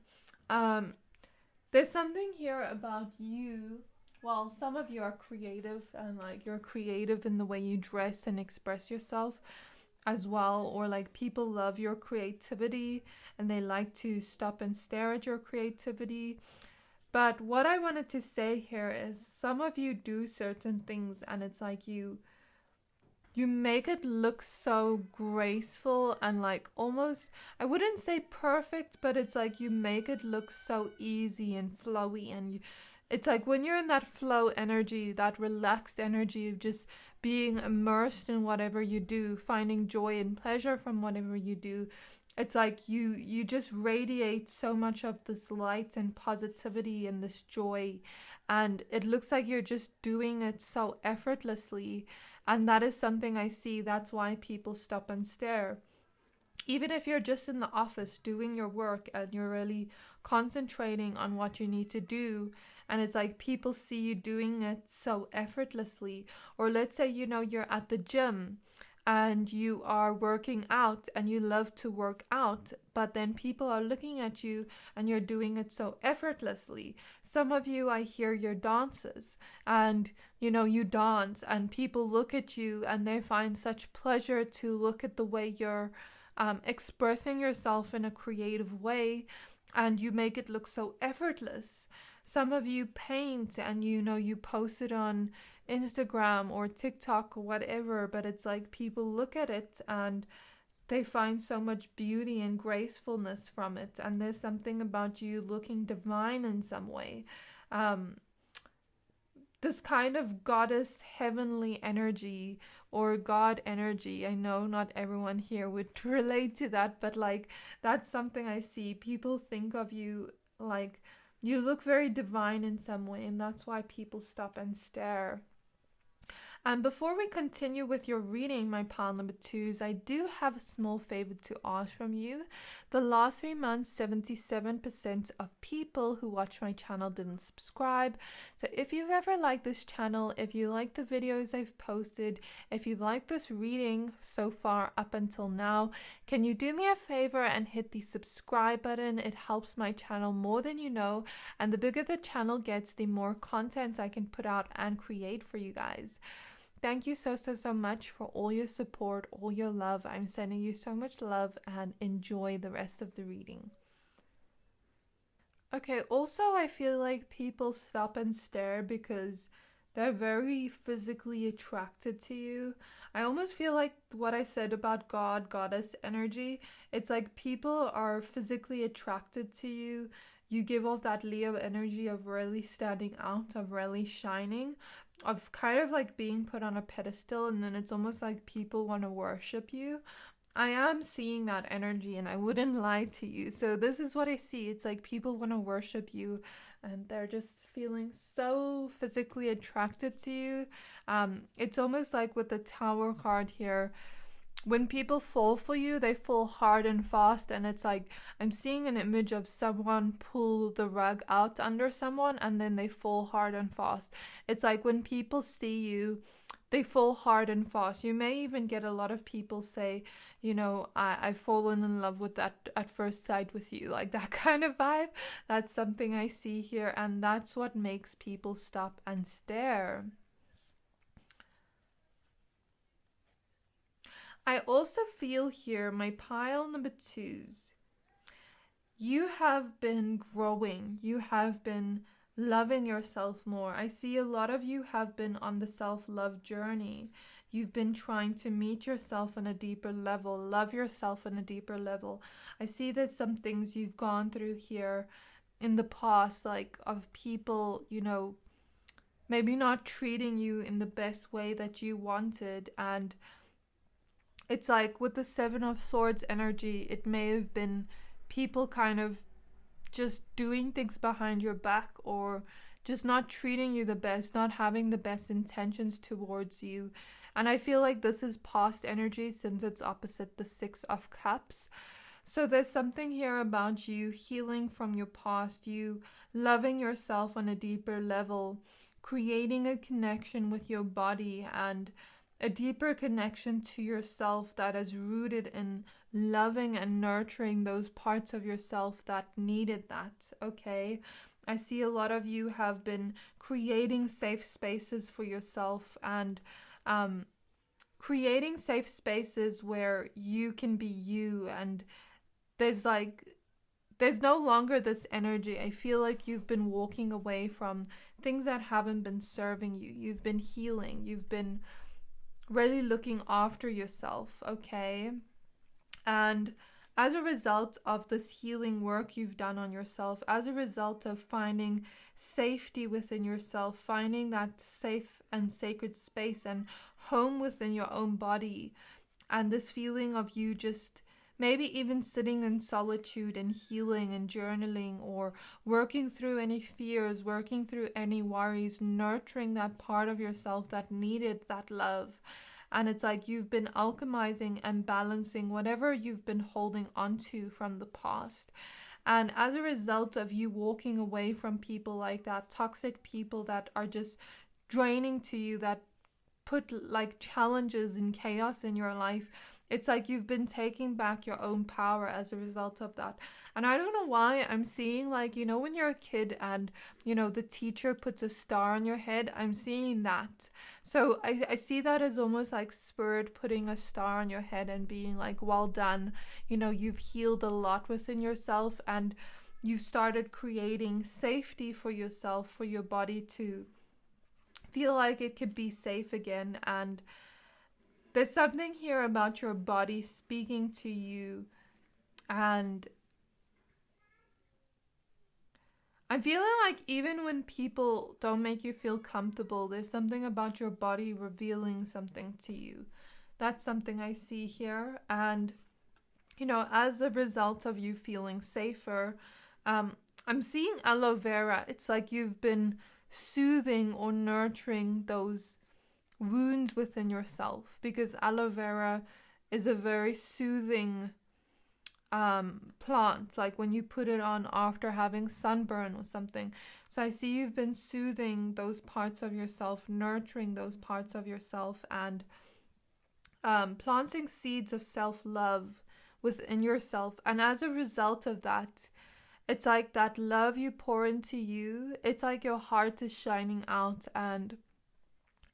There's something here about you. Well, some of you are creative, and like you're creative in the way you dress and express yourself as well, or like people love your creativity and they like to stop and stare at your creativity. But what I wanted to say here is some of you do certain things and it's like you make it look so graceful and like almost, I wouldn't say perfect, but it's like you make it look so easy and flowy, and it's like when you're in that flow energy, that relaxed energy of just being immersed in whatever you do, finding joy and pleasure from whatever you do, it's like you just radiate so much of this light and positivity and this joy, and it looks like you're just doing it so effortlessly. And that is something I see. That's why people stop and stare. Even if you're just in the office doing your work and you're really concentrating on what you need to do, and it's like people see you doing it so effortlessly. Or let's say, you're at the gym and you are working out and you love to work out, but then people are looking at you and you're doing it so effortlessly. Some of you, I hear your dances, and you dance and people look at you and they find such pleasure to look at the way you're expressing yourself in a creative way, and you make it look so effortless. Some of you paint and you post it on Instagram or TikTok or whatever, but it's like people look at it and they find so much beauty and gracefulness from it, and there's something about you looking divine in some way. This kind of goddess heavenly energy or God energy. I know not everyone here would relate to that, but like that's something I see. People think of you like you look very divine in some way, and that's why people stop and stare. And before we continue with your reading, my pile number twos, I do have a small favor to ask from you. The last 3 months, 77% of people who watch my channel didn't subscribe. So if you've ever liked this channel, if you like the videos I've posted, if you like this reading so far up until now, can you do me a favor and hit the subscribe button? It helps my channel more than you know. And the bigger the channel gets, the more content I can put out and create for you guys. Thank you so much for all your support, all your love. I'm sending you so much love, and enjoy the rest of the reading. Okay, also I feel like people stop and stare because they're very physically attracted to you. I almost feel like what I said about goddess energy, it's like people are physically attracted to you. You give off that Leo energy of really standing out, of really shining, of kind of like being put on a pedestal, and then it's almost like people want to worship you. I am seeing that energy, and I wouldn't lie to you. So this is what I see. It's like people want to worship you, and they're just feeling so physically attracted to you. It's almost like with the Tower card here, when people fall for you, they fall hard and fast, and it's like I'm seeing an image of someone pull the rug out under someone and then they fall hard and fast. It's like when people see you, they fall hard and fast. You may even get a lot of people say, I've fallen in love with that at first sight with you, like that kind of vibe. That's something I see here, and that's what makes people stop and stare. I also feel here, my pile number twos, you have been growing. You have been loving yourself more. I see a lot of you have been on the self-love journey. You've been trying to meet yourself on a deeper level, love yourself on a deeper level. I see there's some things you've gone through here, in the past, like of people, maybe not treating you in the best way that you wanted. And it's like with the Seven of Swords energy, it may have been people kind of just doing things behind your back, or just not treating you the best, not having the best intentions towards you. And I feel like this is past energy since it's opposite the Six of Cups. So there's something here about you healing from your past, you loving yourself on a deeper level, creating a connection with your body and a deeper connection to yourself that is rooted in loving and nurturing those parts of yourself that needed that, okay? I see a lot of you have been creating safe spaces for yourself, and creating safe spaces where you can be you, and there's no longer this energy. I feel like you've been walking away from things that haven't been serving you. You've been healing. You've been really looking after yourself, okay? And as a result of this healing work you've done on yourself, as a result of finding safety within yourself, finding that safe and sacred space and home within your own body, and this feeling of you just maybe even sitting in solitude and healing and journaling, or working through any fears, working through any worries, nurturing that part of yourself that needed that love. And it's like you've been alchemizing and balancing whatever you've been holding onto from the past. And as a result of you walking away from people like that, toxic people that are just draining to you, that put like challenges and chaos in your life, it's like you've been taking back your own power as a result of that. And I don't know why I'm seeing, like, when you're a kid and, the teacher puts a star on your head, I'm seeing that. So I see that as almost like Spirit putting a star on your head and being like, well done. You've healed a lot within yourself, and you started creating safety for yourself, for your body to feel like it could be safe again. And there's something here about your body speaking to you, and I'm feeling like even when people don't make you feel comfortable, there's something about your body revealing something to you. That's something I see here. And, as a result of you feeling safer, I'm seeing aloe vera. It's like you've been soothing or nurturing those wounds within yourself, because aloe vera is a very soothing plant, like when you put it on after having sunburn or something. So I see you've been soothing those parts of yourself, nurturing those parts of yourself, and planting seeds of self-love within yourself. And as a result of that, it's like that love you pour into you, it's like your heart is shining out, and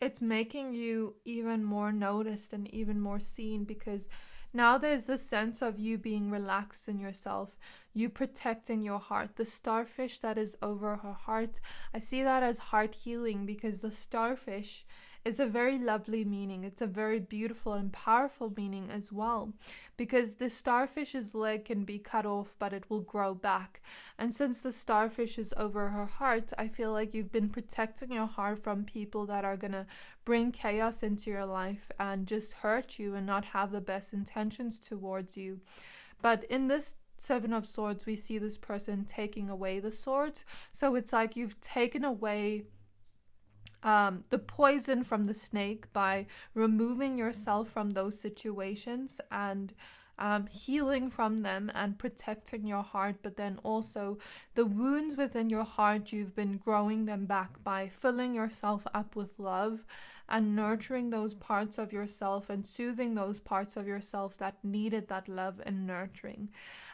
it's making you even more noticed and even more seen, because now there's a sense of you being relaxed in yourself, you protecting your heart. The starfish that is over her heart, I see that as heart healing, because the starfish is a very lovely meaning. It's a very beautiful and powerful meaning as well, because the starfish's leg can be cut off, but it will grow back. And since the starfish is over her heart, I feel like you've been protecting your heart from people that are gonna bring chaos into your life and just hurt you and not have the best intentions towards you. But in this Seven of Swords, we see this person taking away the swords. So it's like you've taken away the poison from the snake by removing yourself from those situations and healing from them and protecting your heart. But then also the wounds within your heart, you've been growing them back by filling yourself up with love and nurturing those parts of yourself and soothing those parts of yourself that needed that love and nurturing.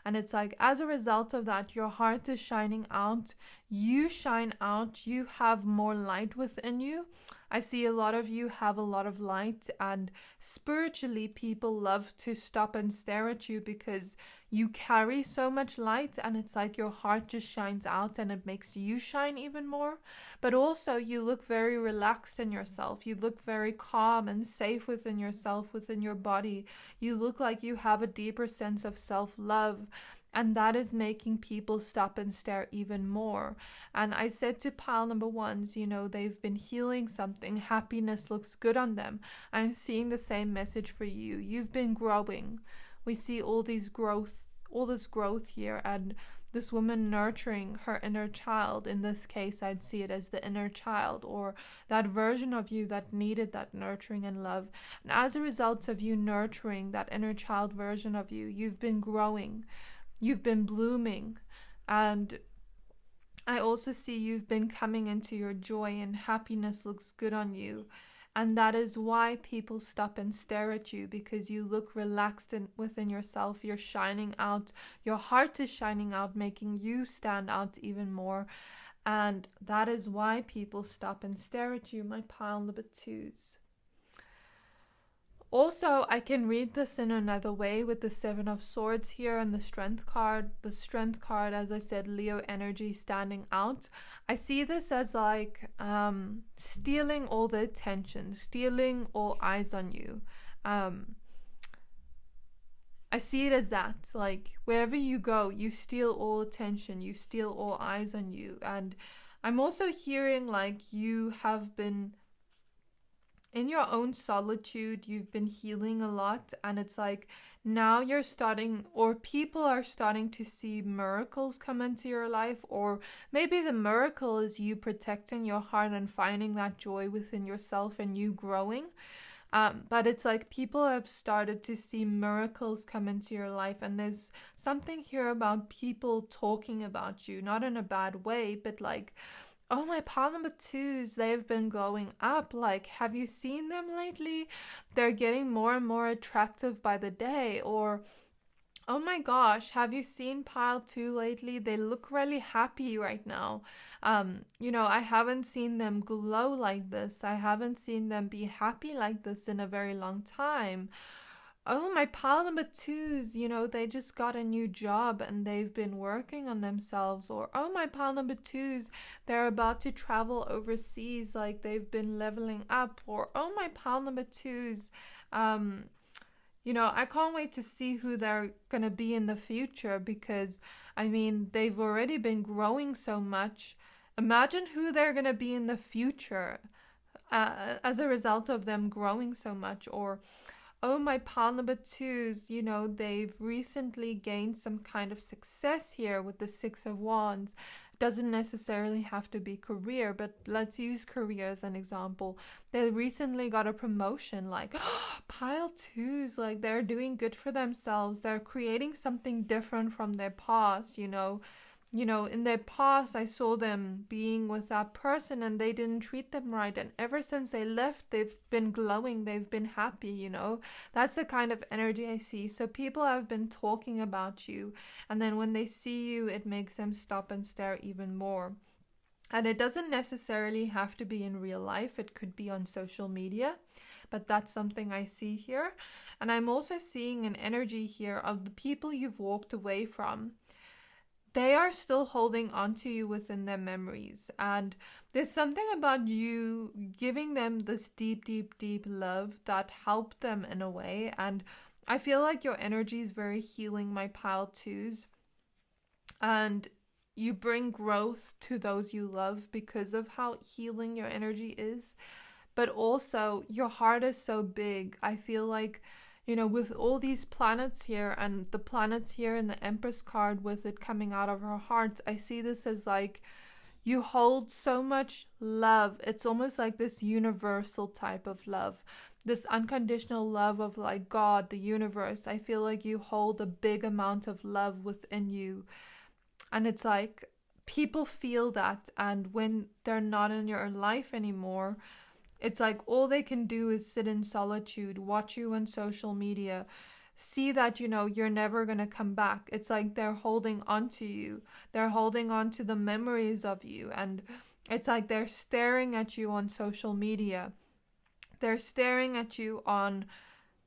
And it's like, as a result of that, your heart is shining out. You shine out. You have more light within you. I see a lot of you have a lot of light, and spiritually people love to stop and stare at you because you carry so much light, and it's like your heart just shines out and it makes you shine even more. But also you look very relaxed in yourself. You look very calm and safe within yourself, within your body. You look like you have a deeper sense of self-love. And that is making people stop and stare even more. And I said to pile number ones, they've been healing something. Happiness looks good on them. I'm seeing the same message for you. You've been growing. We see all this growth here, and this woman nurturing her inner child. In this case, I'd see it as the inner child, or that version of you that needed that nurturing and love. And as a result of you nurturing that inner child version of you, you've been growing. You've been blooming, and I also see you've been coming into your joy, and happiness looks good on you. And that is why people stop and stare at you, because you look relaxed within yourself. You're shining out. Your heart is shining out, making you stand out even more. And that is why people stop and stare at you, my pile number twos. Also, I can read this in another way with the Seven of Swords here and the Strength card. The Strength card, as I said, Leo energy standing out. I see this as like stealing all the attention, stealing all eyes on you. I see it as that. Like, wherever you go, you steal all attention, you steal all eyes on you. And I'm also hearing like you have been in your own solitude, you've been healing a lot, and it's like now you're starting, or people are starting to see miracles come into your life, or maybe the miracle is you protecting your heart and finding that joy within yourself and you growing. But it's like people have started to see miracles come into your life, and there's something here about people talking about you, not in a bad way, but like, oh, my pile number twos, they've been going up. Like, have you seen them lately? They're getting more and more attractive by the day. Or, oh my gosh, have you seen pile two lately? They look really happy right now. I haven't seen them glow like this. I haven't seen them be happy like this in a very long time. Oh, my pile number twos, they just got a new job and they've been working on themselves. Or, oh, my pile number twos, they're about to travel overseas, like they've been leveling up. Or, oh, my pile number twos, I can't wait to see who they're going to be in the future, because, they've already been growing so much. Imagine who they're going to be in the future as a result of them growing so much. Or, oh, my pile number twos, they've recently gained some kind of success here with the Six of Wands. Doesn't necessarily have to be career, but let's use career as an example. They recently got a promotion, like pile twos, like they're doing good for themselves. They're creating something different from their past, in their past, I saw them being with that person and they didn't treat them right. And ever since they left, they've been glowing. They've been happy, That's the kind of energy I see. So people have been talking about you. And then when they see you, it makes them stop and stare even more. And it doesn't necessarily have to be in real life. It could be on social media. But that's something I see here. And I'm also seeing an energy here of the people you've walked away from. They are still holding on to you within their memories. And there's something about you giving them this deep, deep, deep love that helped them in a way. And I feel like your energy is very healing, my pile twos. And you bring growth to those you love because of how healing your energy is. But also, your heart is so big. I feel like, with all these planets here, and the planets here in the Empress card with it coming out of her heart, I see this as like you hold so much love. It's almost like this universal type of love, this unconditional love of like God, the universe. I feel like you hold a big amount of love within you. And it's like people feel that, and when they're not in your life anymore, it's like all they can do is sit in solitude, watch you on social media, see that, you're never going to come back. It's like they're holding on to you. They're holding on to the memories of you. And it's like they're staring at you on social media. They're staring at you on,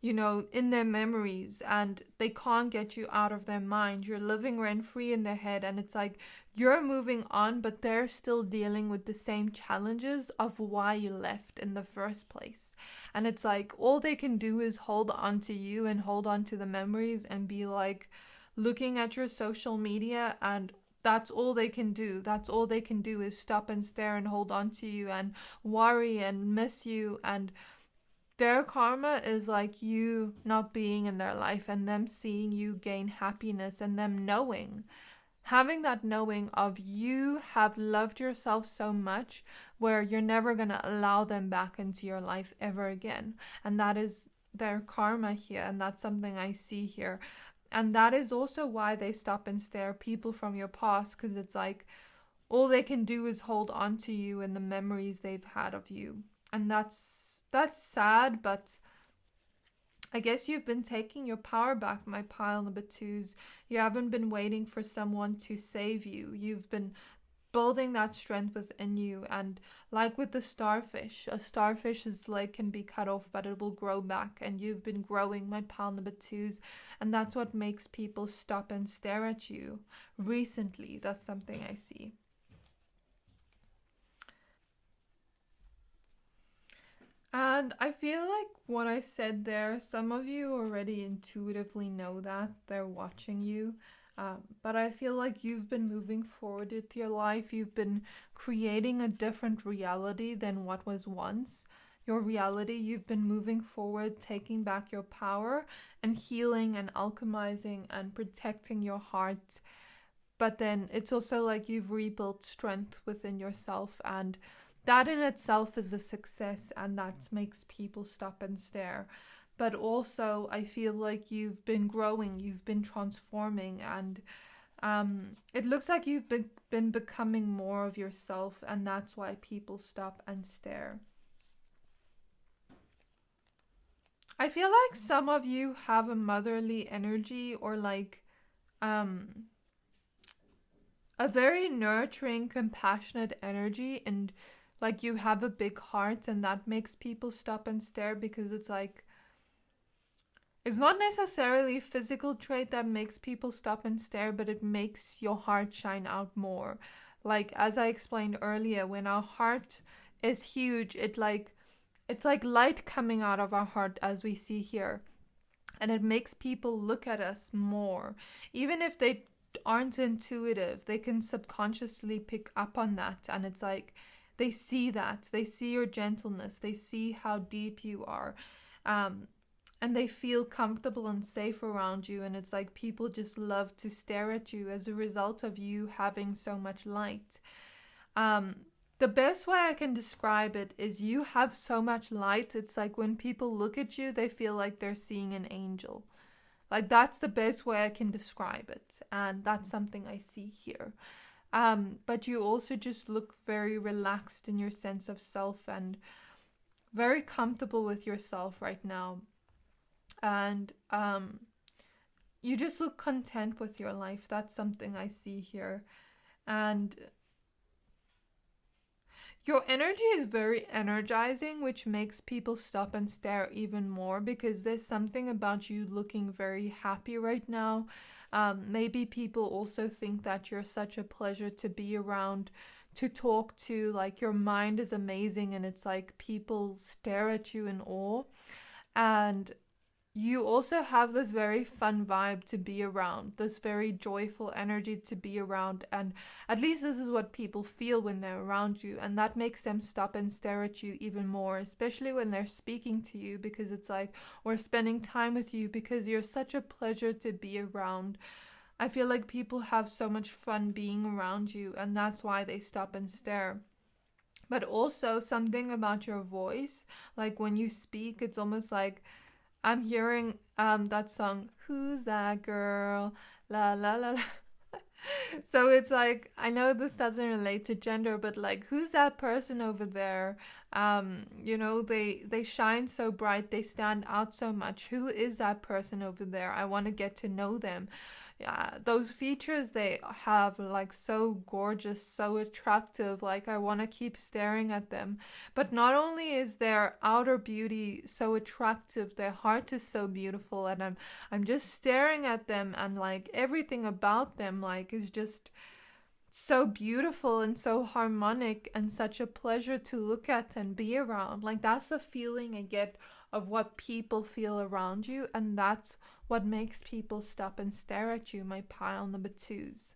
in their memories, and they can't get you out of their mind. You're living rent-free in their head, and it's like you're moving on, but they're still dealing with the same challenges of why you left in the first place. And it's like all they can do is hold on to you and hold on to the memories and be like, looking at your social media, and that's all they can do. That's all they can do is stop and stare and hold on to you and worry and miss you. And their karma is like you not being in their life and them seeing you gain happiness, and them knowing, having that knowing of you have loved yourself so much where you're never going to allow them back into your life ever again. And that is their karma here, and that's something I see here. And that is also why they stop and stare, people from your past, because it's like all they can do is hold on to you and the memories they've had of you. And that's sad, but I guess you've been taking your power back, my pile number twos. You haven't been waiting for someone to save you. You've been building that strength within you. And like with the starfish, a starfish's leg can be cut off, but it will grow back. And you've been growing, my pile number twos. And that's what makes people stop and stare at you. Recently, that's something I see. And I feel like what I said there, some of you already intuitively know that. They're watching you. But I feel like you've been moving forward with your life. You've been creating a different reality than what was once. Your reality, you've been moving forward, taking back your power and healing and alchemizing and protecting your heart. But then it's also like you've rebuilt strength within yourself, and that in itself is a success, and that makes people stop and stare. But also, I feel like you've been growing, you've been transforming, and it looks like you've been becoming more of yourself, and that's why people stop and stare. I feel like some of you have a motherly energy, or like a very nurturing, compassionate energy, and like you have a big heart, and that makes people stop and stare, because it's like, it's not necessarily a physical trait that makes people stop and stare, but it makes your heart shine out more. Like, as I explained earlier, when our heart is huge, it's like light coming out of our heart, as we see here. And it makes people look at us more. Even if they aren't intuitive, they can subconsciously pick up on that. And it's like, they see that. They see your gentleness. They see how deep you are. And they feel comfortable and safe around you. And it's like people just love to stare at you as a result of you having so much light. The best way I can describe it is you have so much light. It's like when people look at you, they feel like they're seeing an angel. Like, that's the best way I can describe it. And that's something I see here. But you also just look very relaxed in your sense of self and very comfortable with yourself right now. And you just look content with your life. That's something I see here. And your energy is very energizing, which makes people stop and stare even more, because there's something about you looking very happy right now. Maybe people also think that you're such a pleasure to be around, to talk to. Like, your mind is amazing, and it's like people stare at you in awe. And you also have this very fun vibe to be around, this very joyful energy to be around, and at least this is what people feel when they're around you, and that makes them stop and stare at you even more, especially when they're speaking to you, because it's like, or spending time with you, because you're such a pleasure to be around. I feel like people have so much fun being around you, and that's why they stop and stare. But also something about your voice, like when you speak, it's almost like I'm hearing that song, Who's That Girl? La la la la. So it's like, I know this doesn't relate to gender, but like, who's that person over there? They shine so bright, they stand out so much. Who is that person over there? I want to get to know them. Those features they have, like, so gorgeous, so attractive, like I want to keep staring at them. But not only is their outer beauty so attractive, their heart is so beautiful, and I'm just staring at them, and like everything about them like is just so beautiful and so harmonic and such a pleasure to look at and be around. Like, that's the feeling I get of what people feel around you, and that's what makes people stop and stare at you, my pile number twos.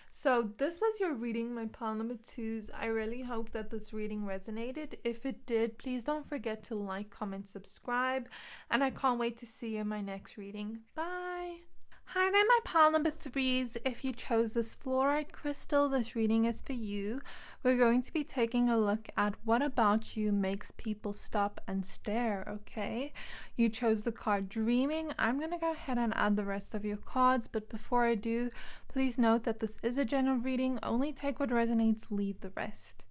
So this was your reading, my pile number twos. I really hope that this reading resonated. If it did, please don't forget to like, comment, subscribe, and I can't wait to see you in my next reading. Bye! Hi there, my pile number threes. If you chose this fluorite crystal, this reading is for you. We're going to be taking a look at what about you makes people stop and stare, okay? You chose the card Dreaming. I'm going to go ahead and add the rest of your cards, but before I do, please note that this is a general reading. Only take what resonates, leave the rest.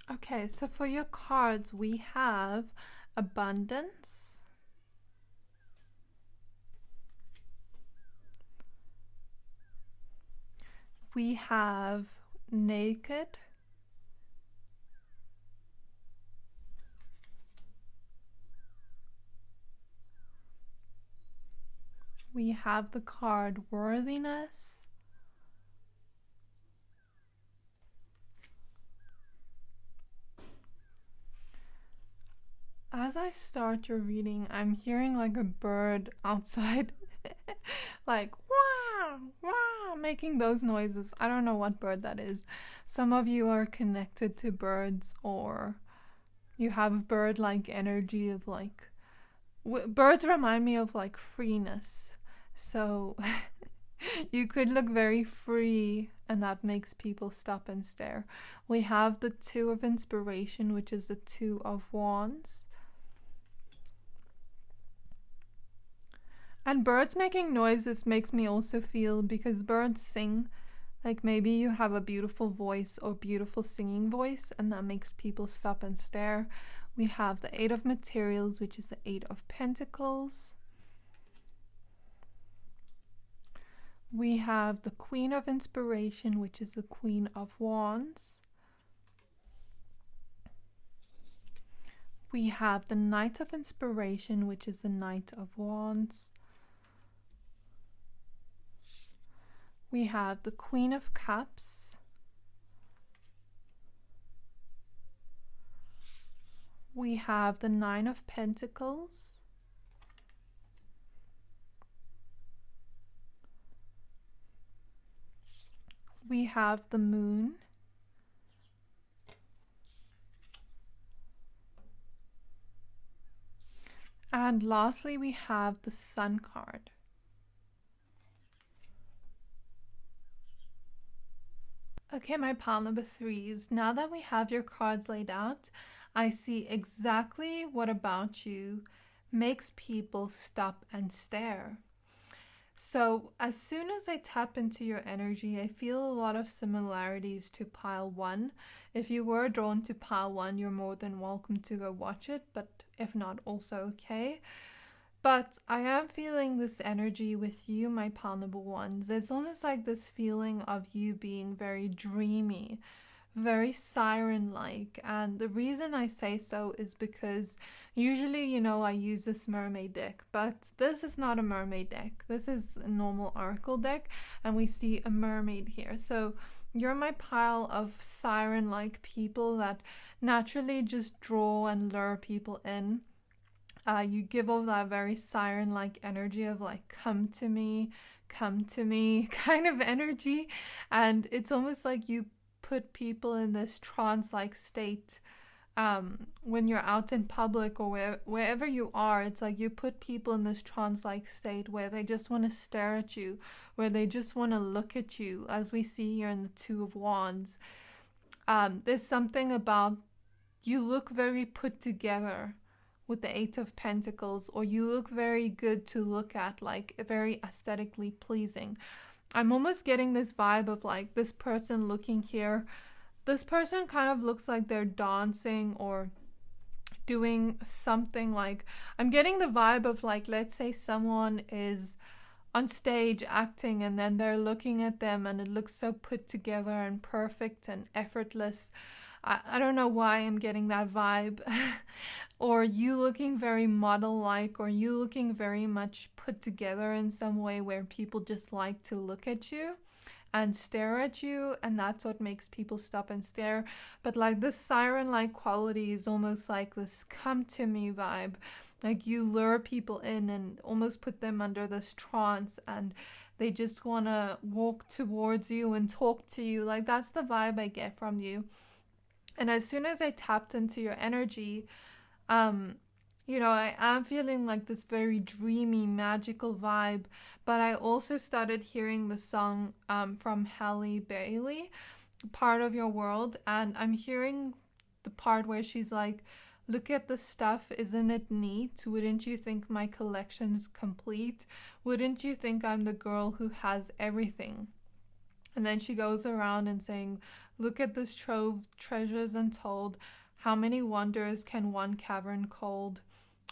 Okay, so for your cards, we have Abundance, we have Naked, we have the card Worthiness, as I start your reading, I'm hearing like a bird outside, like wow, wow, making those noises. I don't know what bird that is. Some of you are connected to birds, or you have bird-like energy of like, birds remind me of like freeness. So you could look very free, and that makes people stop and stare. We have the Two of Inspiration, which is the Two of Wands. And birds making noises makes me also feel, because birds sing, like maybe you have a beautiful voice or beautiful singing voice, and that makes people stop and stare. We have the Eight of Materials, which is the Eight of Pentacles. We have the Queen of Inspiration, which is the Queen of Wands. We have the Knight of Inspiration, which is the Knight of Wands. We have the Queen of Cups. We have the Nine of Pentacles. We have the Moon. And lastly, we have the Sun card. Okay, my pile number threes, now that we have your cards laid out, I see exactly what about you makes people stop and stare. So as soon as I tap into your energy, I feel a lot of similarities to pile one. If you were drawn to pile one, you're more than welcome to go watch it, but if not, also okay. But I am feeling this energy with you, my pile number ones. There's almost like this feeling of you being very dreamy, very siren-like. And the reason I say so is because usually, you know, I use this mermaid deck, but this is not a mermaid deck. This is a normal oracle deck, and we see a mermaid here. So you're my pile of siren-like people that naturally just draw and lure people in. You give off that very siren-like energy of like, come to me kind of energy. And it's almost like you put people in this trance-like state when you're out in public or wherever you are. It's like you put people in this trance-like state where they just want to stare at you, where they just want to look at you, as we see here in the Two of Wands. There's something about you look very put together with the Eight of Pentacles, or you look very good to look at, like very aesthetically pleasing. I'm almost getting this vibe of like this person looking here. This person kind of looks like they're dancing or doing something. Like, I'm getting the vibe of like, let's say someone is on stage acting and then they're looking at them and it looks so put together and perfect and effortless. I don't know why I'm getting that vibe. Or you looking very model-like, or you looking very much put together in some way where people just like to look at you. and stare at you, and that's what makes people stop and stare. But like this siren like quality is almost like this come to me vibe. Like you lure people in and almost put them under this trance, and they just want to walk towards you and talk to you. Like that's the vibe I get from you. And as soon as I tapped into your energy, I am feeling like this very dreamy, magical vibe. But I also started hearing the song from Halle Bailey, Part of Your World. And I'm hearing the part where she's like, look at the stuff, isn't it neat? Wouldn't you think my collection's complete? Wouldn't you think I'm the girl who has everything? And then she goes around and saying, look at this trove, treasures untold. How many wonders can one cavern cold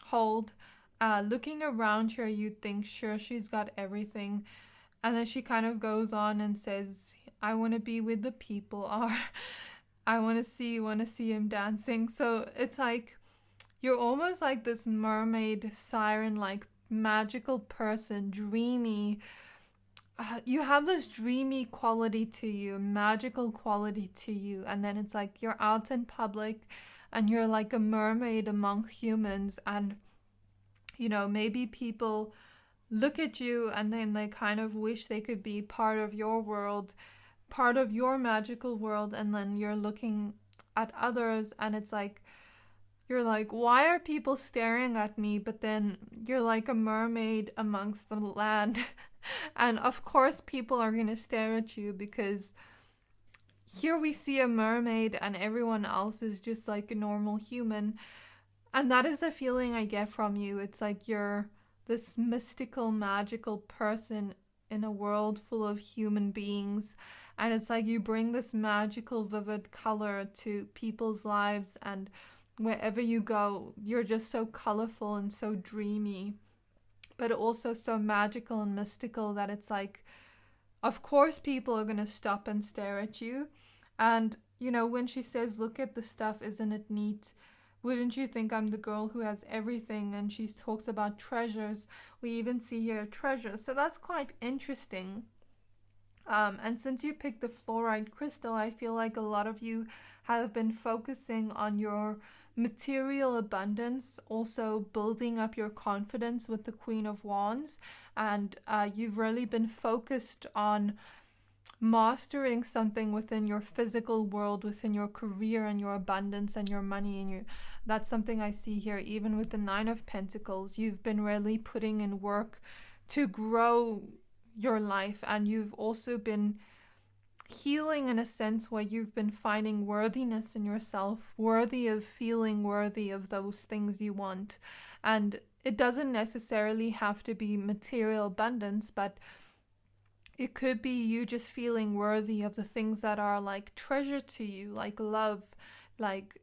hold? Looking around her, you'd think, sure, she's got everything. And then she kind of goes on and says, I want to be with the people, or I want to see him dancing. So it's like, you're almost like this mermaid, siren, like magical person, dreamy. You have this dreamy quality to you, magical quality to you, and then it's like you're out in public and you're like a mermaid among humans, and maybe people look at you and then they kind of wish they could be part of your world, part of your magical world, and then you're looking at others and it's like you're like, why are people staring at me? But then you're like a mermaid amongst the land. And of course people are going to stare at you because here we see a mermaid and everyone else is just like a normal human. And that is the feeling I get from you. It's like you're this mystical, magical person in a world full of human beings. And it's like you bring this magical, vivid color to people's lives, and wherever you go, you're just so colorful and so dreamy, but also so magical and mystical that it's like, of course people are going to stop and stare at you. And, when she says, look at the stuff, isn't it neat? Wouldn't you think I'm the girl who has everything? And she talks about treasures. We even see here treasures. So that's quite interesting. And since you picked the fluorite crystal, I feel like a lot of you have been focusing on your material abundance, also building up your confidence with the Queen of Wands, and you've really been focused on mastering something within your physical world, within your career and your abundance and your money, and that's something I see here. Even with the Nine of Pentacles, you've been really putting in work to grow your life, and you've also been healing in a sense where you've been finding worthiness in yourself, worthy of feeling worthy of those things you want. And it doesn't necessarily have to be material abundance, but it could be you just feeling worthy of the things that are like treasure to you, like love, like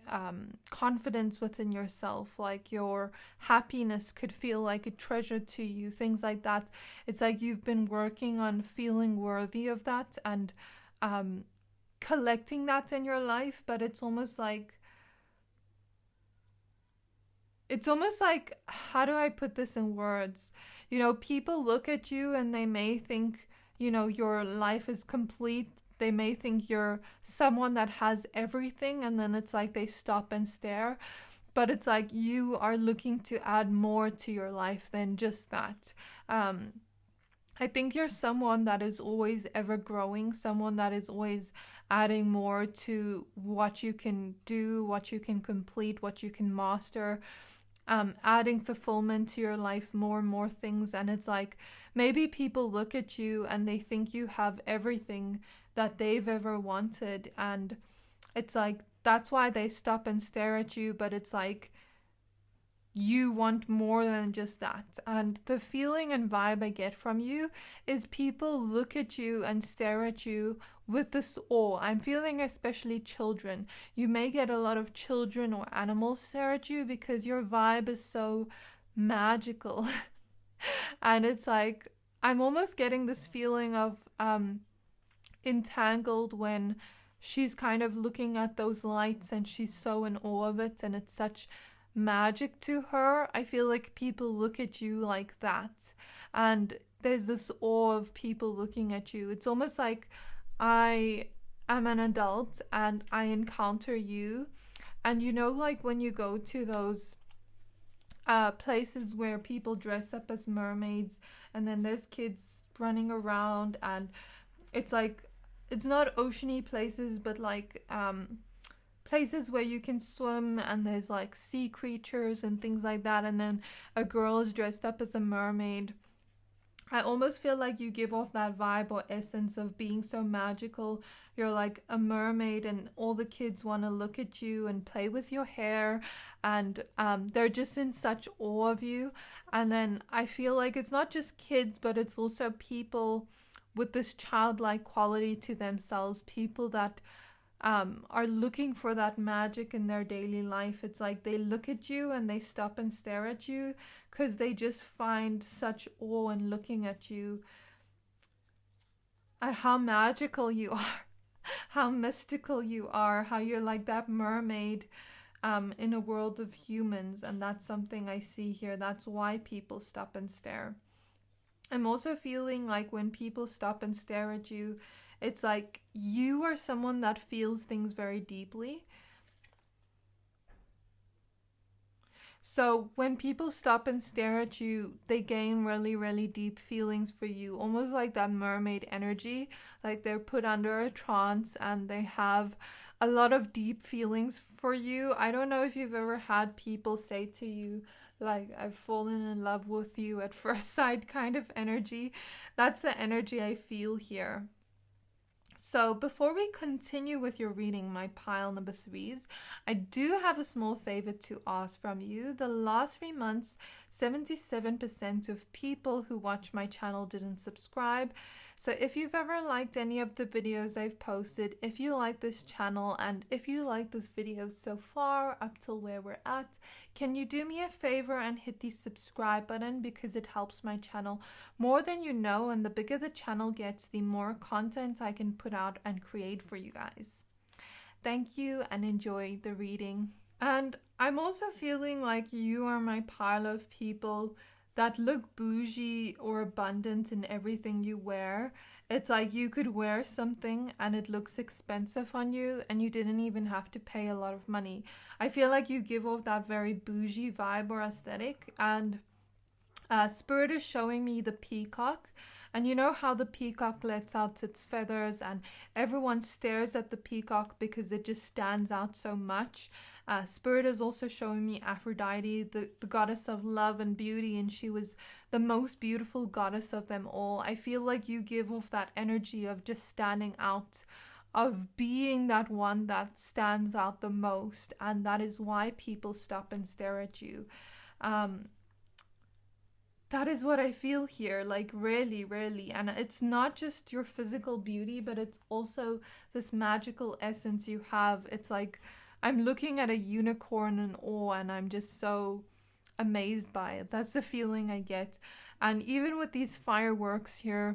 confidence within yourself, like your happiness could feel like a treasure to you, things like that. It's like you've been working on feeling worthy of that and collecting that in your life. But it's almost like, how do I put this in words? People look at you and they may think, your life is complete. They may think you're someone that has everything, and then it's like they stop and stare. But it's like you are looking to add more to your life than just that. I think you're someone that is always ever growing, someone that is always adding more to what you can do, what you can complete, what you can master, adding fulfillment to your life, more and more things. And it's like maybe people look at you and they think you have everything that they've ever wanted, and it's like that's why they stop and stare at you. But it's like you want more than just that. And the feeling and vibe I get from you is people look at you and stare at you with this awe. I'm feeling especially children. You may get a lot of children or animals stare at you because your vibe is so magical. And it's like I'm almost getting this feeling of Entangled, when she's kind of looking at those lights and she's so in awe of it and it's such magic to her. I feel like people look at you like that, and there's this awe of people looking at you. It's almost like I am an adult and I encounter you, and you know, like when you go to those places where people dress up as mermaids, and then there's kids running around, and it's like, it's not oceany places, but like places where you can swim, and there's like sea creatures and things like that, and then a girl is dressed up as a mermaid. I almost feel like you give off that vibe or essence of being so magical. You're like a mermaid, and all the kids want to look at you and play with your hair, and they're just in such awe of you. And then I feel like it's not just kids, but it's also people with this childlike quality to themselves, people that are looking for that magic in their daily life. It's like they look at you and they stop and stare at you because they just find such awe in looking at you, at how magical you are, how mystical you are, how you're like that mermaid in a world of humans. And that's something I see here. That's why people stop and stare. I'm also feeling like when people stop and stare at you, it's like you are someone that feels things very deeply. So when people stop and stare at you, they gain really, really deep feelings for you, almost like that mermaid energy. Like they're put under a trance and they have a lot of deep feelings for you. I don't know if you've ever had people say to you, like, I've fallen in love with you at first sight kind of energy. That's the energy I feel here. So before we continue with your reading, my pile number threes, I do have a small favor to ask from you. The last 3 months, 77% of people who watch my channel didn't subscribe. So if you've ever liked any of the videos I've posted, if you like this channel, and if you like this video so far up till where we're at, can you do me a favor and hit the subscribe button, because it helps my channel more than you know, and the bigger the channel gets, the more content I can put out and create for you guys. Thank you and enjoy the reading. And I'm also feeling like you are my pile of people that look bougie or abundant in everything you wear. It's like you could wear something and it looks expensive on you and you didn't even have to pay a lot of money. I feel like you give off that very bougie vibe or aesthetic. And Spirit is showing me the peacock. And you know how the peacock lets out its feathers and everyone stares at the peacock because it just stands out so much. Spirit is also showing me Aphrodite, the goddess of love and beauty, and she was the most beautiful goddess of them all. I feel like you give off that energy of just standing out, of being that one that stands out the most, and that is why people stop and stare at you. That is what I feel here, like really, really. And it's not just your physical beauty, but it's also this magical essence you have. It's like I'm looking at a unicorn in awe and I'm just so amazed by it. That's the feeling I get. And even with these fireworks here,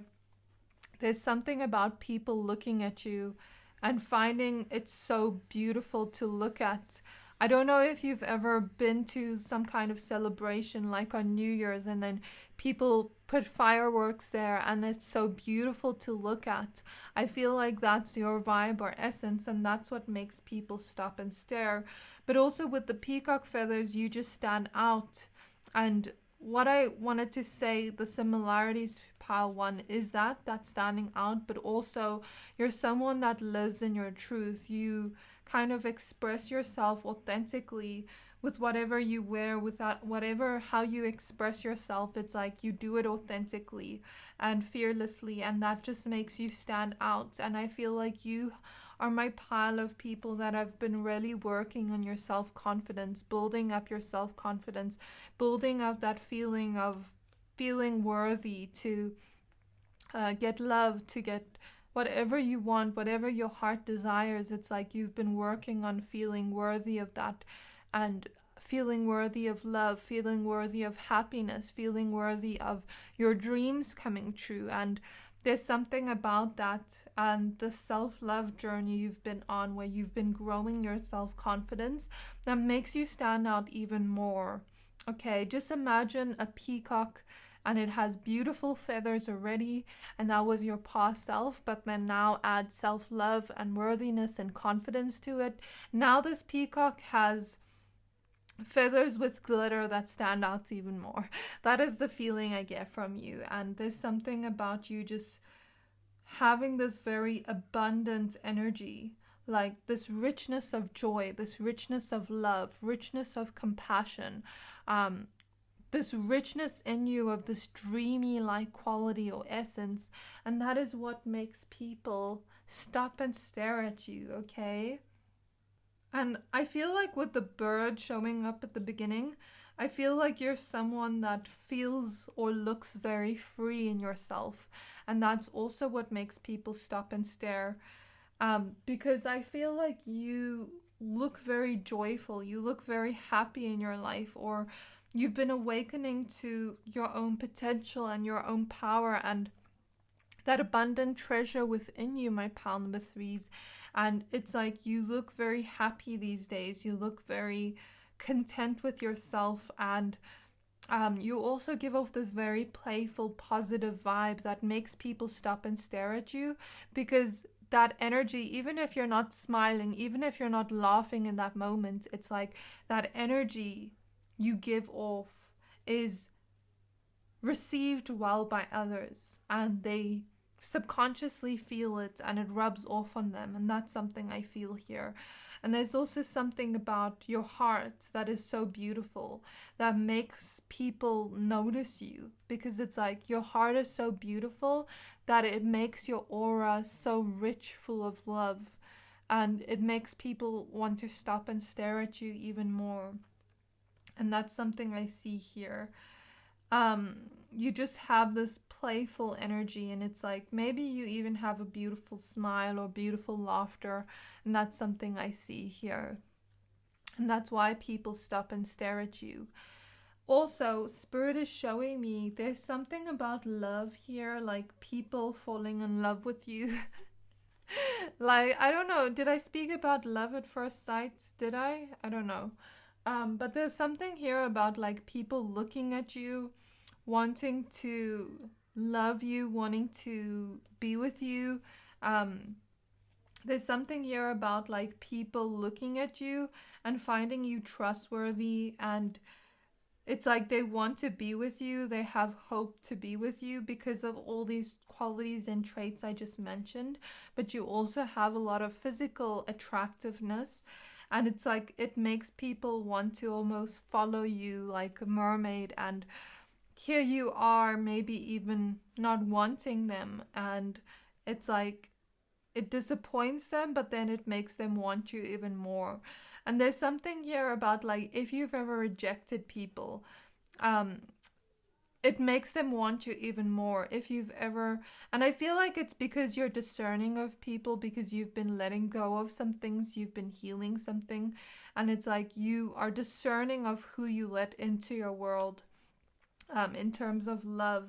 there's something about people looking at you and finding it so beautiful to look at. I don't know if you've ever been to some kind of celebration like on New Year's and then people put fireworks there and it's so beautiful to look at. I feel like that's your vibe or essence, and that's what makes people stop and stare. But also with the peacock feathers, you just stand out. And what I wanted to say, the similarities pile one is that standing out, but also you're someone that lives in your truth. You kind of express yourself authentically with whatever you wear, without whatever, how you express yourself. It's like you do it authentically and fearlessly, and that just makes you stand out. And I feel like you are my pile of people that have been really working on your self-confidence, building up your self-confidence, building up that feeling of feeling worthy to get love, to get whatever you want, whatever your heart desires. It's like you've been working on feeling worthy of that, and feeling worthy of love, feeling worthy of happiness, feeling worthy of your dreams coming true. And there's something about that and the self-love journey you've been on, where you've been growing your self-confidence, that makes you stand out even more. Okay, just imagine a peacock and it has beautiful feathers already, and that was your past self, but then now add self-love and worthiness and confidence to it. Now this peacock has feathers with glitter that stand out even more. That is the feeling I get from you, and there's something about you just having this very abundant energy, like this richness of joy, this richness of love, richness of compassion, this richness in you of this dreamy like quality or essence, and that is what makes people stop and stare at you, okay? And I feel like with the bird showing up at the beginning, I feel like you're someone that feels or looks very free in yourself. And that's also what makes people stop and stare. Because I feel like you look very joyful, you look very happy in your life, or you've been awakening to your own potential and your own power and that abundant treasure within you, my pal number threes. And it's like you look very happy these days. You look very content with yourself, and you also give off this very playful, positive vibe that makes people stop and stare at you, because that energy, even if you're not smiling, even if you're not laughing in that moment, it's like that energy you give off is received well by others, and they subconsciously feel it and it rubs off on them, and that's something I feel here. And there's also something about your heart that is so beautiful that makes people notice you, because it's like your heart is so beautiful that it makes your aura so rich, full of love, and it makes people want to stop and stare at you even more. And that's something I see here. You just have this playful energy, and it's like maybe you even have a beautiful smile or beautiful laughter, and that's something I see here. And that's why people stop and stare at you. Also, Spirit is showing me there's something about love here, like people falling in love with you. Like, I don't know, did I speak about love at first sight? Did I? I don't know. But there's something here about like people looking at you, wanting to love you, wanting to be with you. There's something here about like people looking at you and finding you trustworthy, and it's like they want to be with you. They have hope to be with you because of all these qualities and traits I just mentioned. But you also have a lot of physical attractiveness, and it's like it makes people want to almost follow you like a mermaid, and here you are maybe even not wanting them, and it's like it disappoints them, but then it makes them want you even more. And there's something here about like if you've ever rejected people, it makes them want you even more. If you've ever, and I feel like it's because you're discerning of people, because you've been letting go of some things, you've been healing something, and it's like you are discerning of who you let into your world, in terms of love.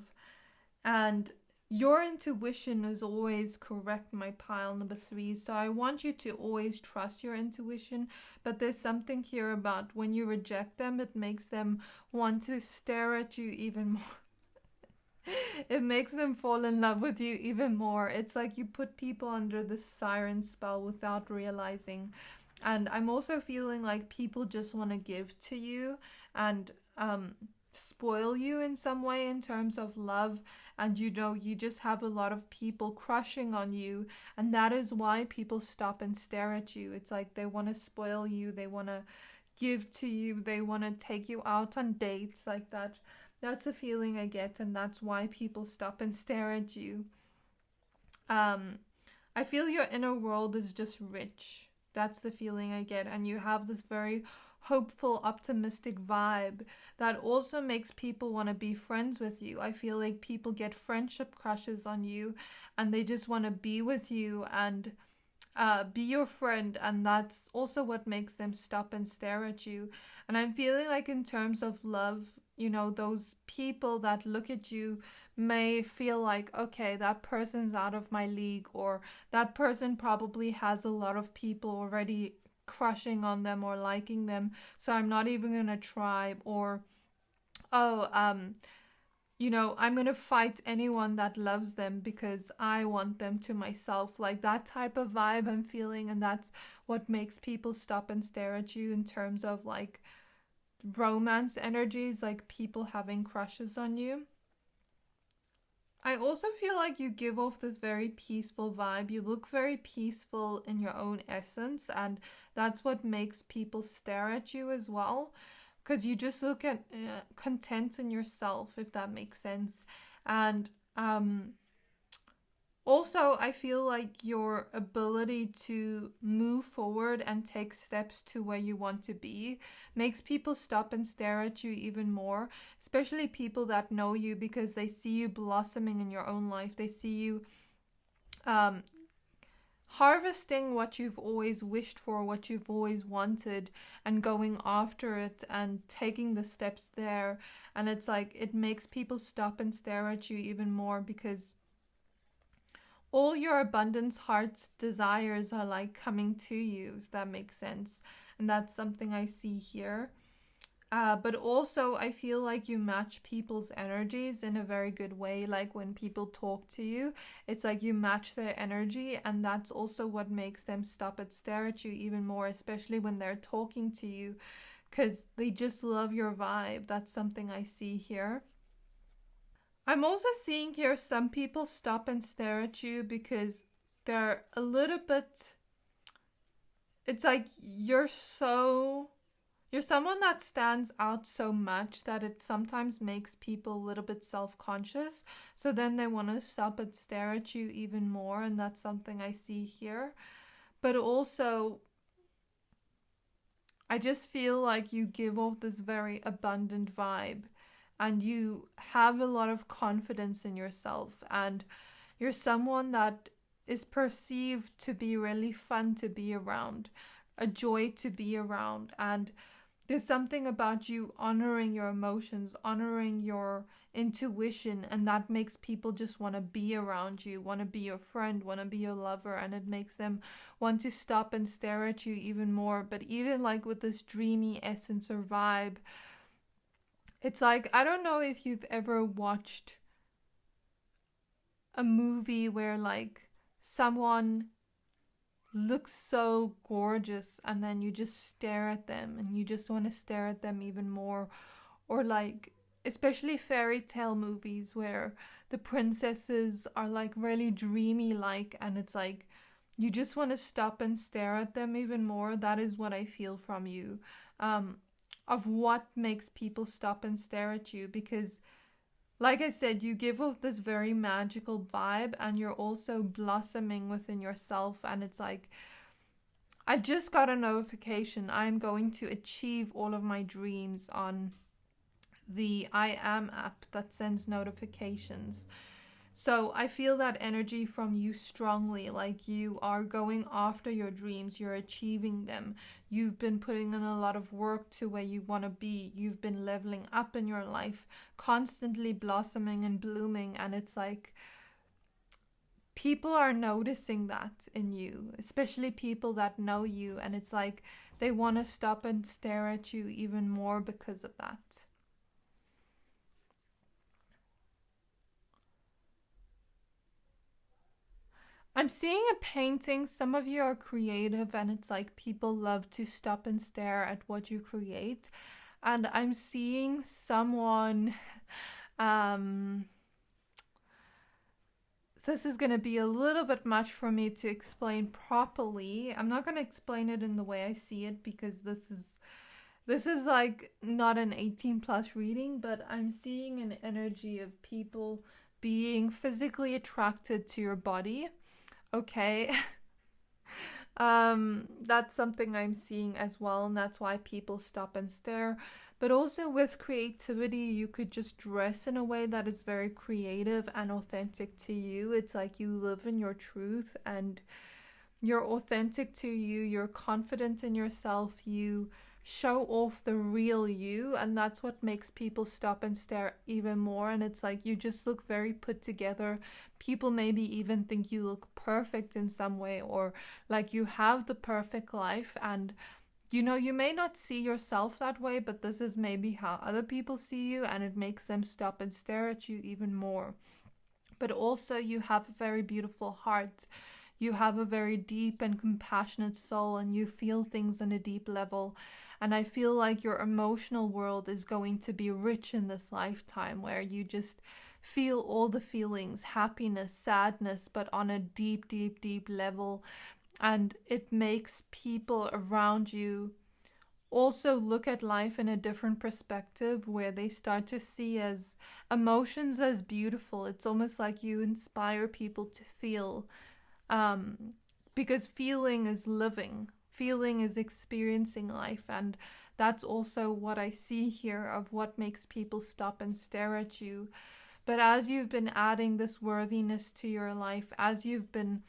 And your intuition is always correct, my pile number three. So I want you to always trust your intuition. But there's something here about when you reject them, it makes them want to stare at you even more. It makes them fall in love with you even more. It's like you put people under the siren spell without realizing. And I'm also feeling like people just want to give to you and spoil you in some way in terms of love, and you know you just have a lot of people crushing on you, and that is why people stop and stare at you. It's like they want to spoil you, they want to give to you, they want to take you out on dates like that. That's the feeling I get, and that's why people stop and stare at you. I feel your inner world is just rich. That's the feeling I get, and you have this very hopeful, optimistic vibe that also makes people want to be friends with you. I feel like people get friendship crushes on you, and they just want to be with you and be your friend, and that's also what makes them stop and stare at you. And I'm feeling like in terms of love, you know, those people that look at you may feel like, okay, that person's out of my league, or that person probably has a lot of people already crushing on them or liking them, so I'm not even gonna try. Or I'm going to fight anyone that loves them because I want them to myself. Like that type of vibe I'm feeling. And that's what makes people stop and stare at you in terms of like romance energies, like people having crushes on you. I also feel like you give off this very peaceful vibe. You look very peaceful in your own essence, and that's what makes people stare at you as well. Because you just look at content in yourself, if that makes sense. And also, I feel like your ability to move forward and take steps to where you want to be makes people stop and stare at you even more, especially people that know you because they see you blossoming in your own life. They see you um, harvesting what you've always wished for, what you've always wanted, and going after it and taking the steps there. And it's like it makes people stop and stare at you even more because all your abundance heart's desires are like coming to you, if that makes sense. And that's something I see here. But also, I feel like you match people's energies in a very good way. Like when people talk to you, it's like you match their energy, and that's also what makes them stop and stare at you even more, especially when they're talking to you, because they just love your vibe. That's something I see here. I'm also seeing here some people stop and stare at you because they're a little bit. It's like you're someone that stands out so much that it sometimes makes people a little bit self-conscious. So then they want to stop and stare at you even more, and that's something I see here. But also, I just feel like you give off this very abundant vibe, and you have a lot of confidence in yourself, and you're someone that is perceived to be really fun to be around, a joy to be around. And there's something about you honoring your emotions, honoring your intuition, and that makes people just want to be around you, want to be your friend, want to be your lover, and it makes them want to stop and stare at you even more. But even like with this dreamy essence or vibe, it's like, I don't know if you've ever watched a movie where like someone looks so gorgeous and then you just stare at them and you just want to stare at them even more. Or like, especially fairy tale movies where the princesses are like really dreamy like, and it's like you just want to stop and stare at them even more. That is what I feel from you, of what makes people stop and stare at you, because like I said, you give off this very magical vibe, and you're also blossoming within yourself. And it's like, I just got a notification. I'm going to achieve all of my dreams on the I Am app that sends notifications. So I feel that energy from you strongly, like you are going after your dreams, you're achieving them. You've been putting in a lot of work to where you want to be. You've been leveling up in your life, constantly blossoming and blooming. And it's like people are noticing that in you, especially people that know you. And it's like they want to stop and stare at you even more because of that. I'm seeing a painting. Some of you are creative, and it's like people love to stop and stare at what you create. And I'm seeing someone. Um, this is going to be a little bit much for me to explain properly. I'm not going to explain it in the way I see it because this is like not an 18 plus reading, but I'm seeing an energy of people being physically attracted to your body. Okay. That's something I'm seeing as well, and that's why people stop and stare. But also with creativity, you could just dress in a way that is very creative and authentic to you. It's like you live in your truth and you're authentic to you, you're confident in yourself, you show off the real you, and that's what makes people stop and stare even more. And it's like you just look very put together. People maybe even think you look perfect in some way, or like you have the perfect life, and you know, you may not see yourself that way, but this is maybe how other people see you, and it makes them stop and stare at you even more. But also, you have a very beautiful heart. You have a very deep and compassionate soul, and you feel things on a deep level. And I feel like your emotional world is going to be rich in this lifetime, where you just feel all the feelings, happiness, sadness, but on a deep, deep, deep level. And it makes people around you also look at life in a different perspective, where they start to see as emotions as beautiful. It's almost like you inspire people to feel, because feeling is living, feeling is experiencing life. And that's also what I see here of what makes people stop and stare at you. But as you've been adding this worthiness to your life, as you've been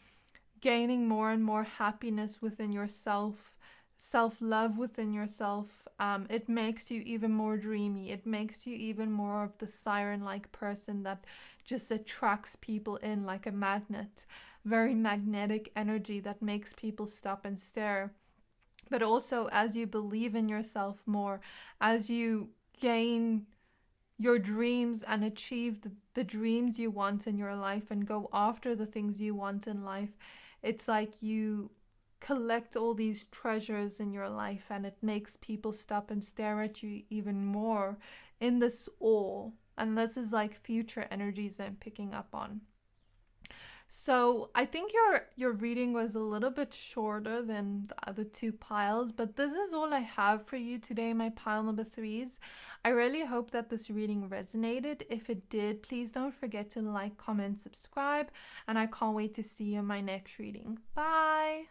gaining more and more happiness within yourself, self-love within yourself, it makes you even more dreamy. It makes you even more of the siren-like person that just attracts people in like a magnet. Very magnetic energy that makes people stop and stare. But also, as you believe in yourself more, as you gain your dreams and achieve the dreams you want in your life and go after the things you want in life, it's like you collect all these treasures in your life, and it makes people stop and stare at you even more in this awe. And this is like future energies I'm picking up on. So I think your reading was a little bit shorter than the other two piles, but this is all I have for you today, my pile number 3s. I really hope that this reading resonated. If it did, please don't forget to like, comment, subscribe, and I can't wait to see you in my next reading. Bye!